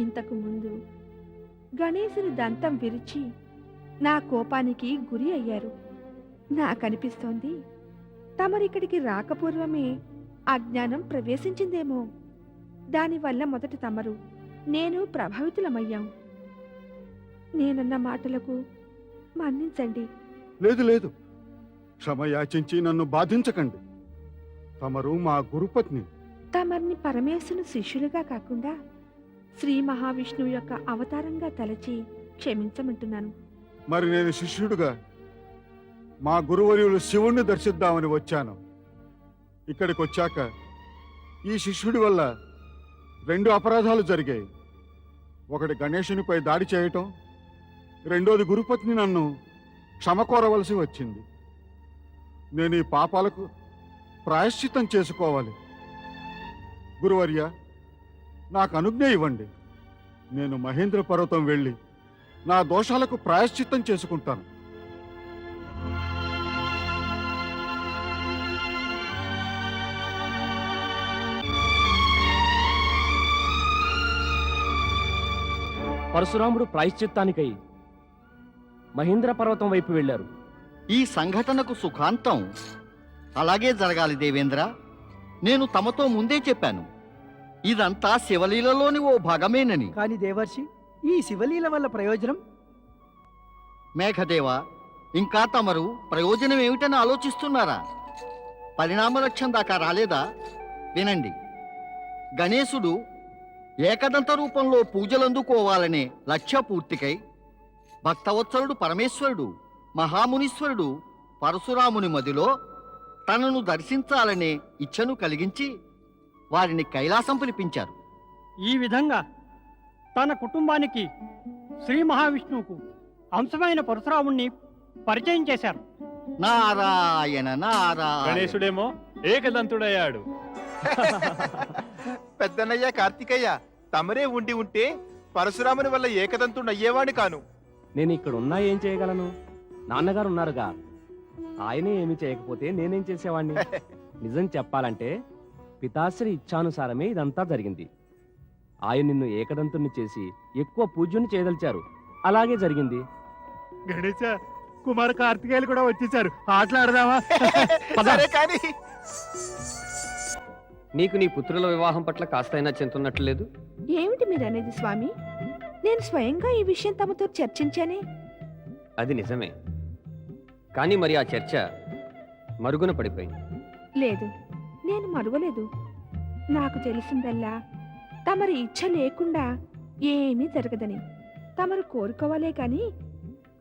ఇంతకు ముందు గణేశుని దంతం విరిచి నా కోపానికి గురి అయ్యారు. నాకనిపిస్తోంది తమరిక్కడికి రాకపూర్వమే అజ్ఞానం ప్రవేశించిందేమో. దానివల్ల మొదట తమరు, నేను ప్రభావితులమయ్యాం. నేనన్న మాటలకు మన్నించండి. లేదు లేదు, క్షమయాచించి నన్ను బాధించకండి. తమరు మా గురుపత్ని. తమర్ని పరమేశుని శిష్యులుగా కాకుండా శ్రీ మహావిష్ణువు యొక్క అవతారంగా తలచి క్షమించమంటున్నాను. మరి నేను శిష్యుడుగా మా గురువర్యులు శివుణ్ణి దర్శిద్దామని వచ్చాను. ఇక్కడికి వచ్చాక ఈ శిష్యుడి వల్ల 2 అపరాధాలు జరిగాయి. ఒకటి గణేశునిపై దాడి చేయటం, రెండోది గురుపత్ని నన్ను క్షమ కోరవలసి వచ్చింది. నేను ఈ పాపాలకు ప్రాయశ్చిత్తం చేసుకోవాలి. గురువర్య, నాకు అనుజ్ఞ ఇవ్వండి. నేను మహేంద్ర పర్వతం వెళ్ళి నా దోషాలకు ప్రాయశ్చిత్తం చేసుకుంటాను. పరశురాముడు ప్రాయశ్చిత్తానికై మహేంద్ర పర్వతం వైపు వెళ్ళారు. ఈ సంఘటనకు సుఖాంతం అలాగే జరగాలి దేవేంద్ర. నేను తమతో ముందే చెప్పాను, ఇదంతా శివలీలలోని ఓ భాగమేనని. కానీ దేవర్షి, ఈ శివలీల వల్ల ప్రయోజనం? మేఘదేవ, ఇంకా తమరు ప్రయోజనం ఏమిటని ఆలోచిస్తున్నారా? పరిణామ లక్ష్యం దాకా రాలేదా? వినండి, గణేశుడు ఏకదంత రూపంలో పూజలందుకోవాలనే లక్ష్య పూర్తికై భక్తవత్సలుడు పరమేశ్వరుడు మహామునీశ్వరుడు పరశురాముని మదిలో తనను దర్శించాలనే ఇచ్ఛను కలిగించి వారిని కైలాసం పిలిపించారు. ఈ విధంగా తన కుటుంబానికి శ్రీ మహావిష్ణువుకు అంశమైన పరశురాముణ్ణి పరిచయం చేశారు. నారాయణ నారాయణ. గణేశుడేమో ఏకదంతుడయ్యాడు. పెద్దనయ్య కార్తికయ్య, తమరే ఉండి ఉంటే పరశురాముని వల్ల ఏకదంతుడు అయ్యేవాడి కాను. నేను ఇక్కడ ఉన్నా ఏం చేయగలను? నాన్నగారు ఉన్నారుగా, ఆయనే ఏమి చేయకపోతే నేనేం చేసేవాణ్ణి? నిజం చెప్పాలంటే పితాశ్రీ ఇచ్ఛానుసారమే ఇదంతా జరిగింది. ఆయన నిన్ను ఏకదంతుణ్ణి చేసి ఎక్కువ పూజ్యుని చేయదలిచారు. అలాగే జరిగింది. గణేశ, కుమార కార్తికేయులు కూడా వచ్చేసారు. ఆటలాడదామా? సరే కానీ నీకు నీ పుత్రుల వివాహం పట్ల కాస్తైనా చెంతున్నట్లు లేదు. ఏమిటి మీరనేది స్వామి? నేను స్వయంగా ఈ విషయం తమతో చర్చించానే. అది నిజమే, కానీ మరి ఆ చర్చ మరుగున పడిపోయింది. లేదు, నేను మరువలేదు. నాకు తెలిసిందల్లా తమరి ఇచ్ఛ లేకుండా ఏమీ జరగదని. తమరు కోరుకోవాలే కాని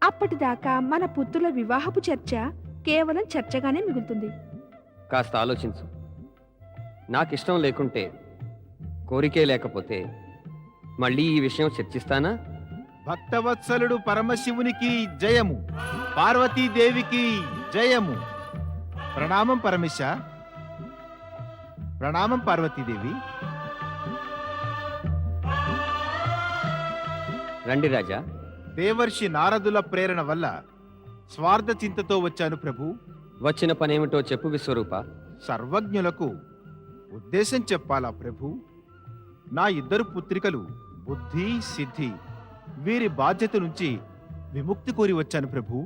అప్పటిదాకా మన పుత్రుల వివాహపు చర్చ కేవలం చర్చగానే మిగులుతుంది. కాస్త ఆలోచించు. నాకిష్టం లేకుంటే, కోరికే లేకపోతే మళ్ళీ ఈ విషయం చర్చిస్తానా? భక్తవత్సలుడు పరమశివునికి జయము, పార్వతీదేవికి జయము. ప్రణామం పరమేశ. ప్రణామం పార్వతీదేవి. రండి రాజా. దేవర్షి నారదుల ప్రేరణ వల్ల స్వార్థ చింతతో వచ్చాను ప్రభు. వచ్చిన పనేమిటో చెప్పు విశ్వరూప. సర్వజ్ఞులకు ఉద్దేశం చెప్పాలా ప్రభు? నా ఇద్దరు పుత్రికలు బుద్ధి సిద్ధి, వీరి బాధ్యత నుంచి విముక్తి కోరి వచ్చాను ప్రభు.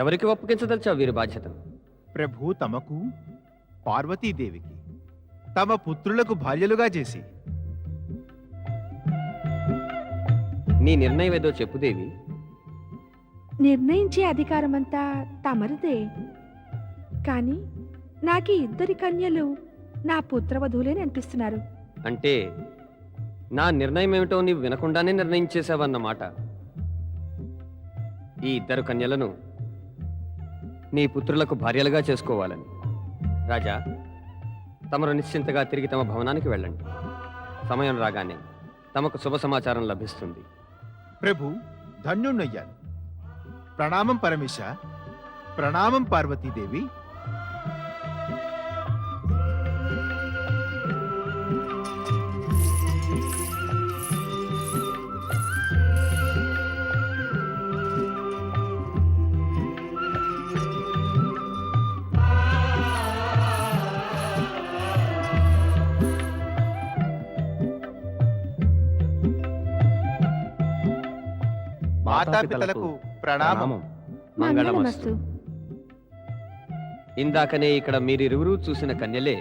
ఎవరికి ఒప్పగించదలిచావు వీరి బాధ్యతను? ప్రభు తమకు, పార్వతీదేవికి, తమ పుత్రులకు భార్యలుగా చేసి. నీ నిర్ణయం ఏదో చెప్పుదేవి. నిర్ణయించే అధికారమంతా తమరిదే. కానీ నాకీ ఇద్దరి కన్యలు నా పుత్రవధువులేని అనిపిస్తున్నారు. అంటే నా నిర్ణయం ఏమిటో నీవు వినకుండానే నిర్ణయించేశావన్నమాట. ఈ ఇద్దరు కన్యలను నీ పుత్రులకు భార్యలుగా చేసుకోవాలని. రాజా, తమరు నిశ్చింతగా తిరిగి తమ భవనానికి వెళ్ళండి. సమయం రాగానే తమకు శుభ సమాచారం లభిస్తుంది. ప్రభు, ధన్యుణ్ణయ్యాను. ప్రణామం పరమేశ. ప్రణామం పార్వతీదేవి. మాతాపితలకు ప్రణామం. మంగళమస్తు. ఇందాకనే ఇక్కడ మీరిరువురూ చూసిన కన్యలే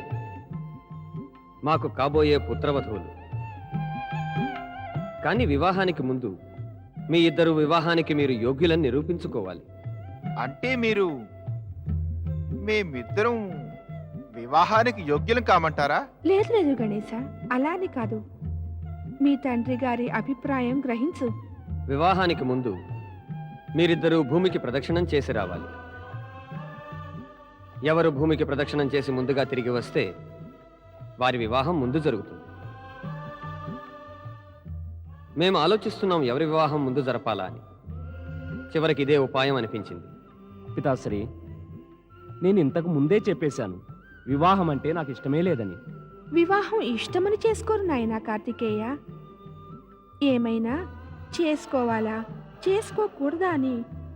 మాకు కాబోయే పుత్రవధువులు. కానీ వివాహానికి ముందు మీ ఇద్దరు వివాహానికి మీరు యోగ్యులని నిరూపించుకోవాలి. అంటే మీరు మేమిద్దరం వివాహానికి యోగ్యులం కామంటారా? లేదు లేదు గణేశ, అలా అని కాదు. మీ తండ్రి గారి అభిప్రాయం గ్రహించు. వివాహానికి ముందు మీరిద్దరూ భూమికి ప్రదక్షిణం చేసి రావాలి. ఎవరు భూమికి ప్రదక్షిణం చేసి ముందుగా తిరిగి వస్తే వారి వివాహం ముందు జరుగుతుంది. మేము ఆలోచిస్తున్నాం ఎవరి వివాహం ముందు జరపాలా అని. చివరికి ఇదే ఉపాయం అనిపించింది. పితాశ్రీ, నేను ఇంతకు ముందే చెప్పేశాను, వివాహం అంటే నాకు ఇష్టమే లేదని. వివాహం ఇష్టమని చేసుకోరు నాయనా కార్తికేయ. ఏమైనా చేసుకోవాలా చేసుకోకూడదా అని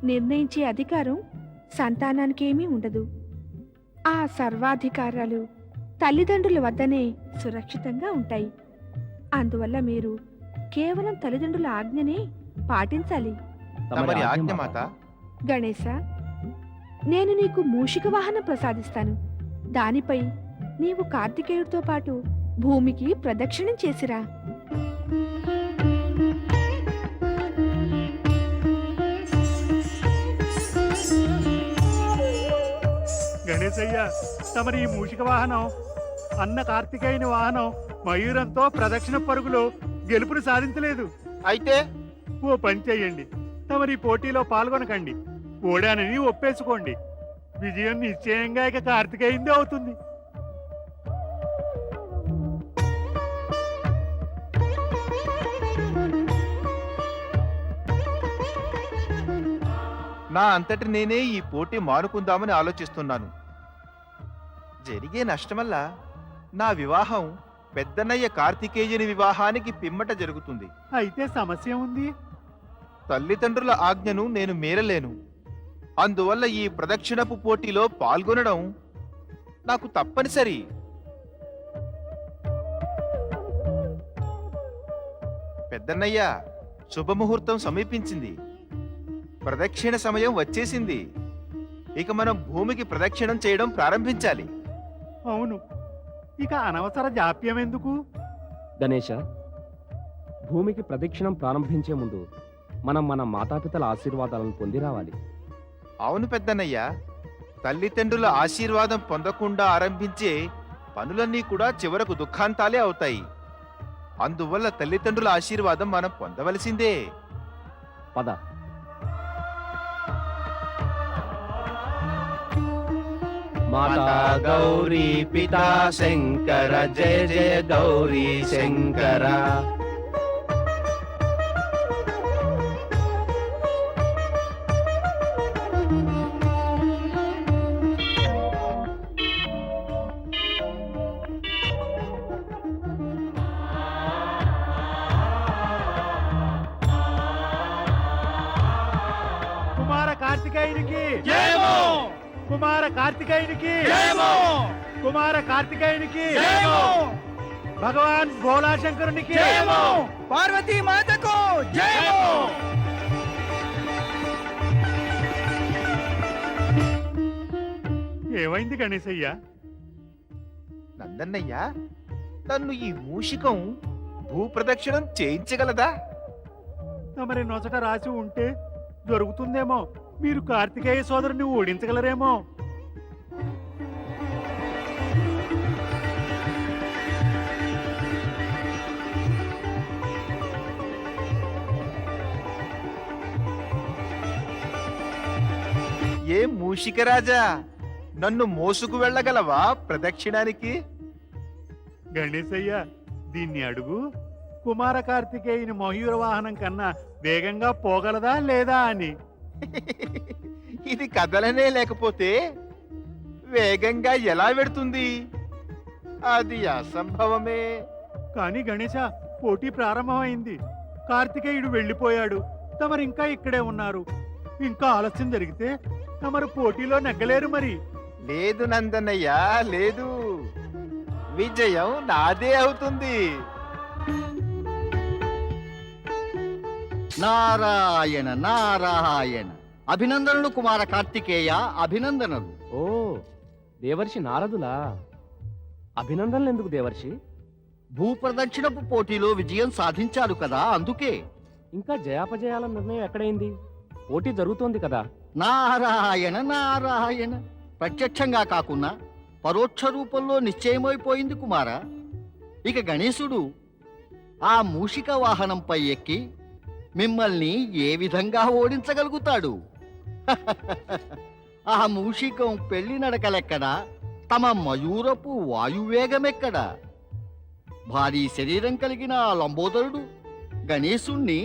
నిర్ణయించే అధికారం సంతానానికి ఏమీ ఉండదు. ఆ సర్వాధికారాలు తల్లిదండ్రుల వద్దనే సురక్షితంగా ఉంటాయి. అందువల్ల మీరు కేవలం తల్లిదండ్రుల ఆజ్ఞనే పాటించాలి. తమరి ఆజ్ఞ ఆజ్ఞ మాత. గణేశ, నేను నీకు మూషిక వాహనం ప్రసాదిస్తాను. దానిపై నీవు కార్తికేయుడితో పాటు భూమికి ప్రదక్షిణం చేసిరా. గణేశయ్య, తమరి ఈ మూషిక వాహనం అన్న కార్తికేయుని వాహనం మయూరంతో ప్రదక్షిణ పరుగులో గెలుపుని సాధించలేదు. అయితే ఓ పని చెయ్యండి, తమరి పోటీలో పాల్గొనకండి. ఓడానని ఒప్పేసుకోండి. విజయం నిశ్చయంగా ఇక కార్తికేయుందే అవుతుంది. నా అంతటి నేనే ఈ పోటీ మానుకుందామని ఆలోచిస్తున్నాను. జరిగే నష్టమల్ల నా వివాహం పెద్దన్నయ్య కార్తికేయుని వివాహానికి పిమ్మట జరుగుతుంది. అయితే సమస్య ఉంది. తల్లిదండ్రుల ఆజ్ఞను నేను మీరలేను. అందువల్ల ఈ ప్రదక్షిణపు పోటీలో పాల్గొనడం నాకు తప్పనిసరి. పెద్దన్నయ్య, శుభముహూర్తం సమీపించింది. ప్రదక్షిణ సమయం వచ్చేసింది. ఇక మనం భూమికి ప్రదక్షిణం చేయడం ప్రారంభించాలి. అవును, ఇక అనవసర జాప్యం ఎందుకు? గణేష, భూమికి ప్రదక్షిణం ప్రారంభించే ముందు మనం మన మాతాపితల ఆశీర్వాదాలను పొంది రావాలి. అవును పెద్దన్నయ్య, తల్లిదండ్రుల ఆశీర్వాదం పొందకుండా ఆరంభించే పనులన్నీ కూడా చివరకు దుఃఖాంతాలే అవుతాయి. అందువల్ల తల్లిదండ్రుల ఆశీర్వాదం మనం పొందవలసిందే. పద. మాతా గౌరీ పితా శంకర, జయ జయ గౌరీ శంకర. కుమార కార్తికేయునికి కుమార కార్తికేయునికి కుమార కార్తికేయునికి భగవాన్ భోళాశంకరునికి పార్వతీ మాతకు ఏమైంది గణేశయ్య? నందన్నయ్య, నన్ను ఈ మూషికం భూప్రదక్షిణం చేయించగలదా? తమరి నొసట రాసి ఉంటే దొరుకుతుందేమో. మీరు కార్తికేయ సోదరుని ఓడించగలరేమో. ఏ మూషికరాజా, నన్ను మోసుకు వెళ్ళగలవా ప్రదక్షిణానికి? గణేశయ్య, దీన్ని అడుగు. కుమార కార్తికేయుని మయూర వాహనం కన్నా వేగంగా పోగలదా లేదా అని. ఇది కదలనే లేకపోతే వేగంగా ఎలా వెడుతుంది? అది అసంభవమే. కానీ గణేశ, పోటీ ప్రారంభమైంది. కార్తికేయుడు వెళ్ళిపోయాడు. తమరు ఇంకా ఇక్కడే ఉన్నారు. ఇంకా ఆలస్యం జరిగితే తమరు పోటీలో నెగ్గలేరు మరి. లేదు నందన్నయ్య, లేదు. విజయం నాదే అవుతుంది. నారాయణ నారాయణ. అభినందనలు కుమార కార్తికేయ, అభినందనలు. ఓ, దేవర్షి నారదులా? అభినందనలు ఎందుకు దేవర్షి? భూప్రదక్షిణపు పోటీలో విజయం సాధించారు కదా, అందుకే. ఇంకా జయాపజయాల నిర్ణయం ఎక్కడైంది? పోటీ జరుగుతోంది కదా. నారాయణ నారాయణ. ప్రత్యక్షంగా కాకున్నా పరోక్ష రూపంలో నిశ్చయమైపోయింది కుమార. ఇక గణేశుడు ఆ మూషిక వాహనంపై ఎక్కి మిమ్మల్ని ఏ విధంగా ఓడించగలుగుతాడు? ఆ మూషికం పెళ్లి నడకలెక్కడా, తమ మయూరపు వాయువేగమెక్కడా? భారీ శరీరం కలిగిన ఆ లంబోదరుడు గణేశుణ్ణి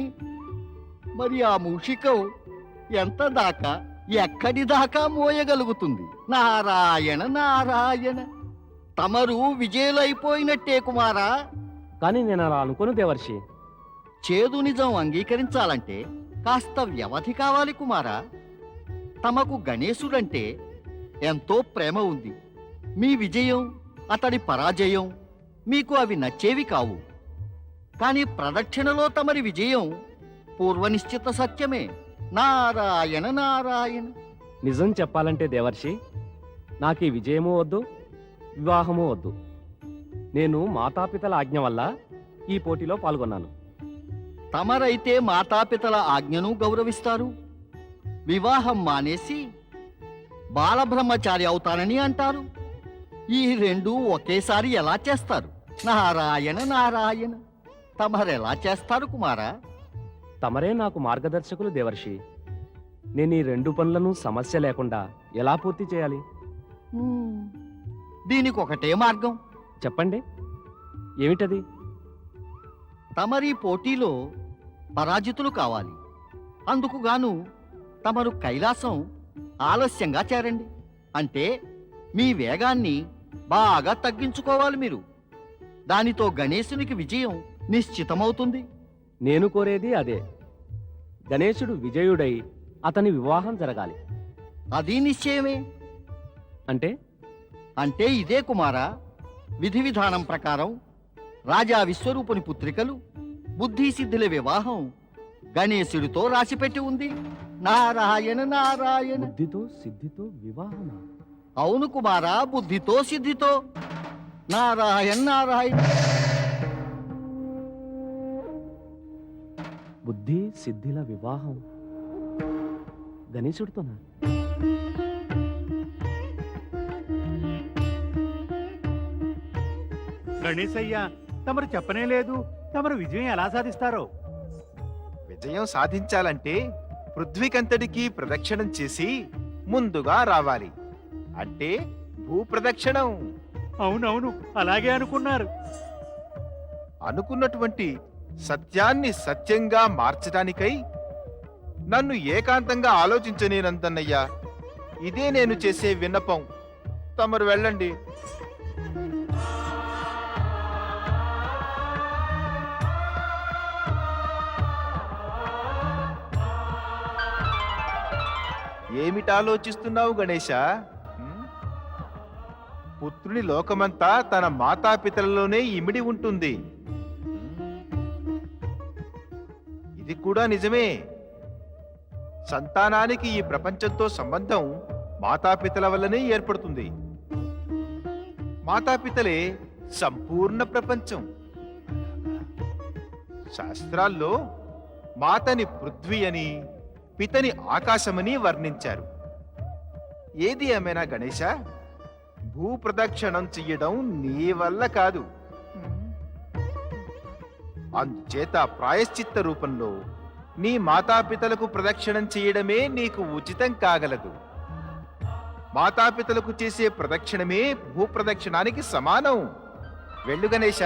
మరి ఆ మూషికం ఎంత దాకా, ఎక్కడి దాకా మోయగలుగుతుంది? నారాయణ నారాయణ. తమరు విజయులైపోయినట్టే కుమారా. కానీ నేను అలా అనుకోను దేవర్షి. చేదు నిజం అంగీకరించాలంటే కాస్త వ్యవధి కావాలి కుమారా. తమకు గణేశుడంటే ఎంతో ప్రేమ ఉంది. మీ విజయం, అతడి పరాజయం మీకు అవి నచ్చేవి కావు. కానీ ప్రదక్షిణలో తమరి విజయం పూర్వ నిశ్చిత సత్యమే. నారాయణ నారాయణ. నిజం చెప్పాలంటే దేవర్షి, నాకు ఈ విజయమూ వద్దు, వివాహమూ వద్దు. నేను మాతాపితల ఆజ్ఞ వల్ల ఈ పోటీలో పాల్గొన్నాను. తమరైతే మాతాపితల ఆజ్ఞను గౌరవిస్తారు, వివాహం మానేసి బాలబ్రహ్మచారి అవుతానని అంటారు. ఈ రెండు ఒకేసారి ఎలా చేస్తారు? నారాయణ నారాయణ. తమరెలా చేస్తారు కుమారా? తమరే నాకు మార్గదర్శకులు దేవర్షి. నేను ఈ రెండు పనులను సమస్య లేకుండా ఎలా పూర్తి చేయాలి? దీనికి ఒకటే మార్గం. చెప్పండి, ఏమిటది? తమరి పోటీలో పరాజితులు కావాలి. అందుకు గాను తమరు కైలాసం ఆలస్యంగా చేరండి. అంటే మీ వేగాన్ని బాగా తగ్గించుకోవాలి మీరు. దానితో గణేశునికి విజయం నిశ్చితమవుతుంది. నేను కోరేది అదే. గణేశుడు విజయుడై అతని వివాహం జరగాలి. అది నిశ్చయమే. అంటే ఇదే కుమారా, విధి విధానం ప్రకారం రాజా విశ్వరూపుని పుత్రికలు బుద్ధి సిద్ధుల వివాహం గణేశుడితో రాసిపెట్టి ఉంది. నారాయణ నారాయణ. బుద్ధితో సిద్ధితో వివాహమా? అవును కుమారా, బుద్ధితో సిద్ధితో. నారాయణ నారాయణ. బుద్ధి సిద్ధిల వివాహం గణేశుడితోనా? గణేశయ్య, తమరు చెప్పనే లేదు. తమరు విజయం ఎలా సాధిస్తారో? విజయం సాధించాలంటే పృథ్వీకంతటికీ ప్రదక్షిణం చేసి ముందుగా రావాలి. అంటే భూప్రదక్షిణం. అవునవును, అలాగే అనుకున్నారు. అనుకున్నటువంటి సత్యాన్ని సత్యంగా మార్చడానికై నన్ను ఏకాంతంగా ఆలోచించనేనంతన్నయ్యా. ఇదే నేను చేసే విన్నపం. తమరు వెళ్ళండి. ఏమిటి ఆలోచిస్తున్నావు గణేశ? పుత్రుని లోకమంతా తన మాతాపితలలోనే ఇమిడి ఉంటుంది. ఇది కూడా నిజమే. సంతానానికి ఈ ప్రపంచంతో సంబంధం మాతాపితల వల్లనే ఏర్పడుతుంది. మాతాపితలే సంపూర్ణ ప్రపంచం. శాస్త్రాల్లో మాతని పృథ్వీ అని, పితని ఆకాశమని వర్ణించారు. ఏది ఏమైనా గణేశ, భూప్రదక్షిణం చెయ్యడం నీ వల్ల కాదు. అందుచేత ప్రాయశ్చిత్త రూపంలో నీ మాతాపితలకు ప్రదక్షిణం చేయడమే నీకు ఉచితం కాగలదు. మాతాపితలకు చేసే ప్రదక్షిణమే భూప్రదక్షిణానికి సమానం. వెళ్ళు గణేశ.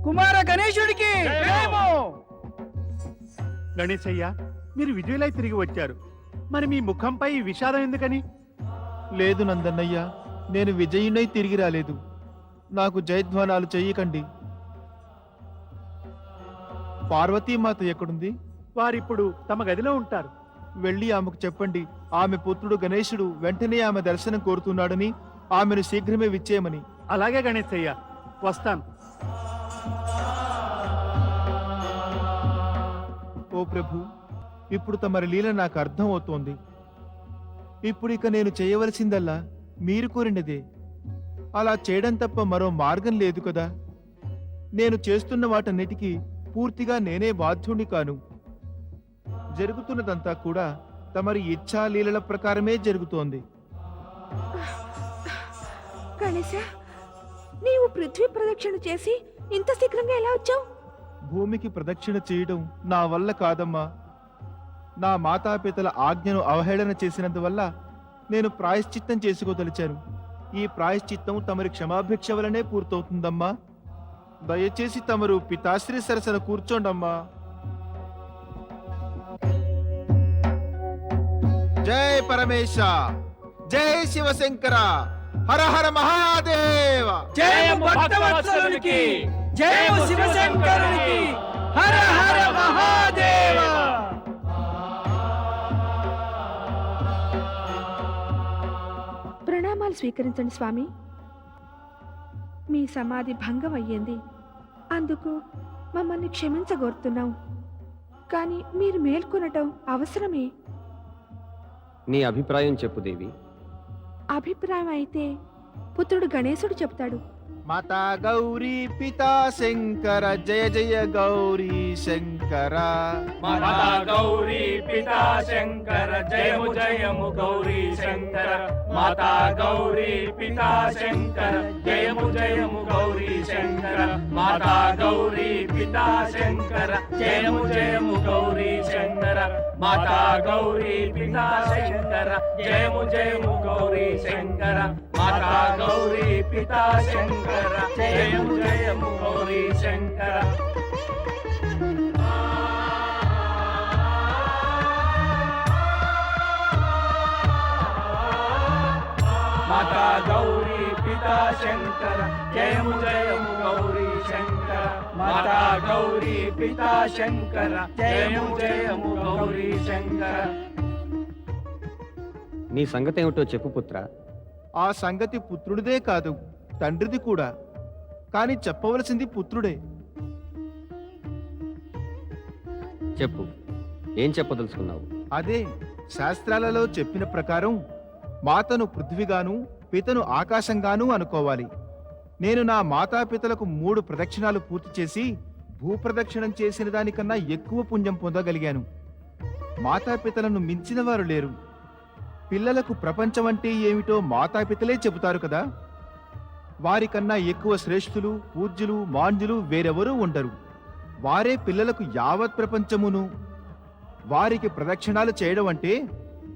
కుమార గణేశుడికి గణేశయ్య, మీరు విజయులై తిరిగి వచ్చారు. మరి మీ ముఖంపై ఈ విషాదం ఎందుకని? లేదు నందన్నయ్య, నేను విజయునై తిరిగి రాలేదు. నాకు జయధ్వానాలు చెయ్యకండి. పార్వతీమాత ఎక్కడుంది? వారిప్పుడు తమ గదిలో ఉంటారు. వెళ్ళి ఆమెకు చెప్పండి, ఆమె పుత్రుడు గణేశుడు వెంటనే ఆమె దర్శనం కోరుతున్నాడని, ఆమెను శీఘ్రమే విచ్చేయమని. అలాగే గణేశయ్య, వస్తాను. ఓ ప్రభు, ఇప్పుడు తమరి లీల నాకు అర్థం అవుతోంది. ఇప్పుడు ఇక నేను చేయవలసిందల్లా మీరు కోరినదే. అలా చేయడం తప్ప మరో మార్గం లేదు కదా. నేను చేస్తున్న వాటన్నిటికీ పూర్తిగా నేనే బాధ్యుణ్ణి కాను. జరుగుతున్నదంతా కూడా తమరి ఇచ్ఛా లీలల ప్రకారమే జరుగుతోంది. గణేశ, నీవు పృథ్వీ ప్రదక్షిణ చేసి ఇంత శీఘ్రంగా ఎలా వచ్చావు? భూమికి ప్రదక్షిణ చేయడం నా వల్ల కాదమ్మా. నా మాతాపితల ఆజ్ఞను అవహేళన చేసినందువల్ల నేను ప్రాయశ్చిత్తం చేసుకోదలిచాను. ఈ ప్రాయశ్చిత్తం తమరి క్షమాభిక్ష వలనే పూర్తవుతుందమ్మా. దయచేసి తమరు పితాశ్రీ సరసన కూర్చోండమ్మా. జై పరమేశ, జై శివశంకర, హర హర మహాదేవ. జయము భక్తవత్సలునికి, జయము శివశంకరునికి, హర హర మహాదేవ. ఆజ్ఞలు స్వీకరించండి స్వామి. మీ సమాధి భంగం అయ్యింది, అందుకు మమ్మల్ని క్షమించగోరుతున్నాం. కానీ మీరు మేల్కొనటం అవసరమే. నీ అభిప్రాయం చెప్పు దేవి. అభిప్రాయం అయితే పుత్రుడు గణేశుడు చెప్తాడు. మాతా గౌరీ పితా శంకర జయ జయ గౌరీ శంకర. మాతా గౌరీ పితా శంకర జయము జయము గౌరీ శంకర. మాతా గౌరీ పితా శంకర జయము జయము గౌరీ శంకర. మాతా గౌరీ పితా శంకర జయము జయము గౌరీ శంకర. మాతా గౌరీ పితా శంకర జయము జయము గౌరీ శంకర. మాతా గౌరీ పితా శంకర జయము జయము గౌరీ శంకర. మాతా గౌరీ పితా శంకర జయము జయము గౌరీ శంకర. మాతా గౌరీ పితా శంకర జయము జయము గౌరీ శంకర. నీ సంగతేమిటో చెప్పు పుత్ర. ఆ సంగతి పుత్రుడిదే కాదు, తండ్రిది కూడా. కాని చెప్పవలసింది పుత్రుడే. చెప్పు, ఏం చెప్పదలుచుకున్నావు? అదే శాస్త్రాలలో చెప్పిన ప్రకారం మాతను పృథ్వీగాను పితను ఆకాశంగాను అనుకోవాలి. నేను నా మాతాపితలకు 3 ప్రదక్షిణాలు పూర్తి చేసి భూప్రదక్షిణం చేసిన దానికన్నా ఎక్కువ పుణ్యం పొందగలిగాను. మాతాపితలను మించిన వారు లేరు. పిల్లలకు ప్రపంచం అంటే ఏమిటో మాతాపితలే చెబుతారు కదా. వారికన్నా ఎక్కువ శ్రేష్ఠులు, పూజ్యులు, మాంజులు వేరెవరూ ఉండరు. వారే పిల్లలకు యావత్ ప్రపంచమును. వారికి ప్రదక్షిణాలు చేయడం అంటే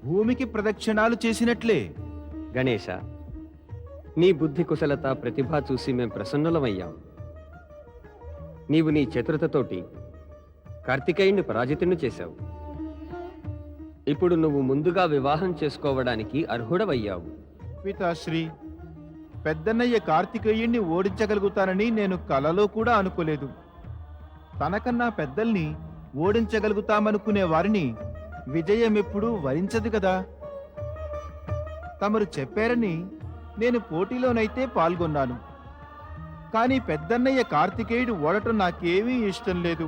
భూమికి ప్రదక్షిణాలు చేసినట్లే. గణేశ, నీ బుద్ధి కుశలత ప్రతిభ చూసి మేం ప్రసన్నులమయ్యాం. నీవు నీ చతురతతోటి కార్తికేయుణ్ణి పరాజితుణ్ణి చేశావు. ఇప్పుడు నువ్వు ముందుగా వివాహం చేసుకోవడానికి అర్హుడవయ్యావు. పితాశ్రీ, పెద్దన్నయ్య కార్తికేయుణ్ణి ఓడించగలుగుతానని నేను కలలో కూడా అనుకోలేదు. తనకన్నా పెద్దల్ని ఓడించగలుగుతామనుకునే వారిని విజయమెప్పుడూ వరించదు కదా. తమరు చెప్పారని నేను పోటీలోనైతే పాల్గొన్నాను. కానీ పెద్దన్నయ్య కార్తికేయుడు ఓడటం నాకేమీ ఇష్టం లేదు.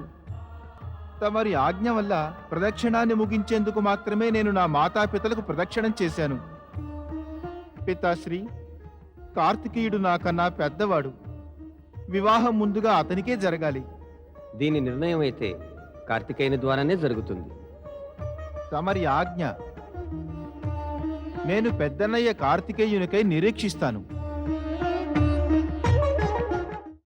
తమరి ఆజ్ఞ వల్ల ప్రదక్షిణాన్ని ముగించేందుకు మాత్రమే నేను నా మాతాపితలకు ప్రదక్షిణం చేశాను. పితాశ్రీ, కార్తికేయుడు నాకన్నా పెద్దవాడు. వివాహం ముందుగా అతనికే జరగాలి. దీని నిర్ణయం అయితే కార్తికేయుని ద్వారానే జరుగుతుంది. తమరి ఆజ్ఞ. నేను పెద్దన్నయ్య కార్తికేయునికై నిరీక్షిస్తాను.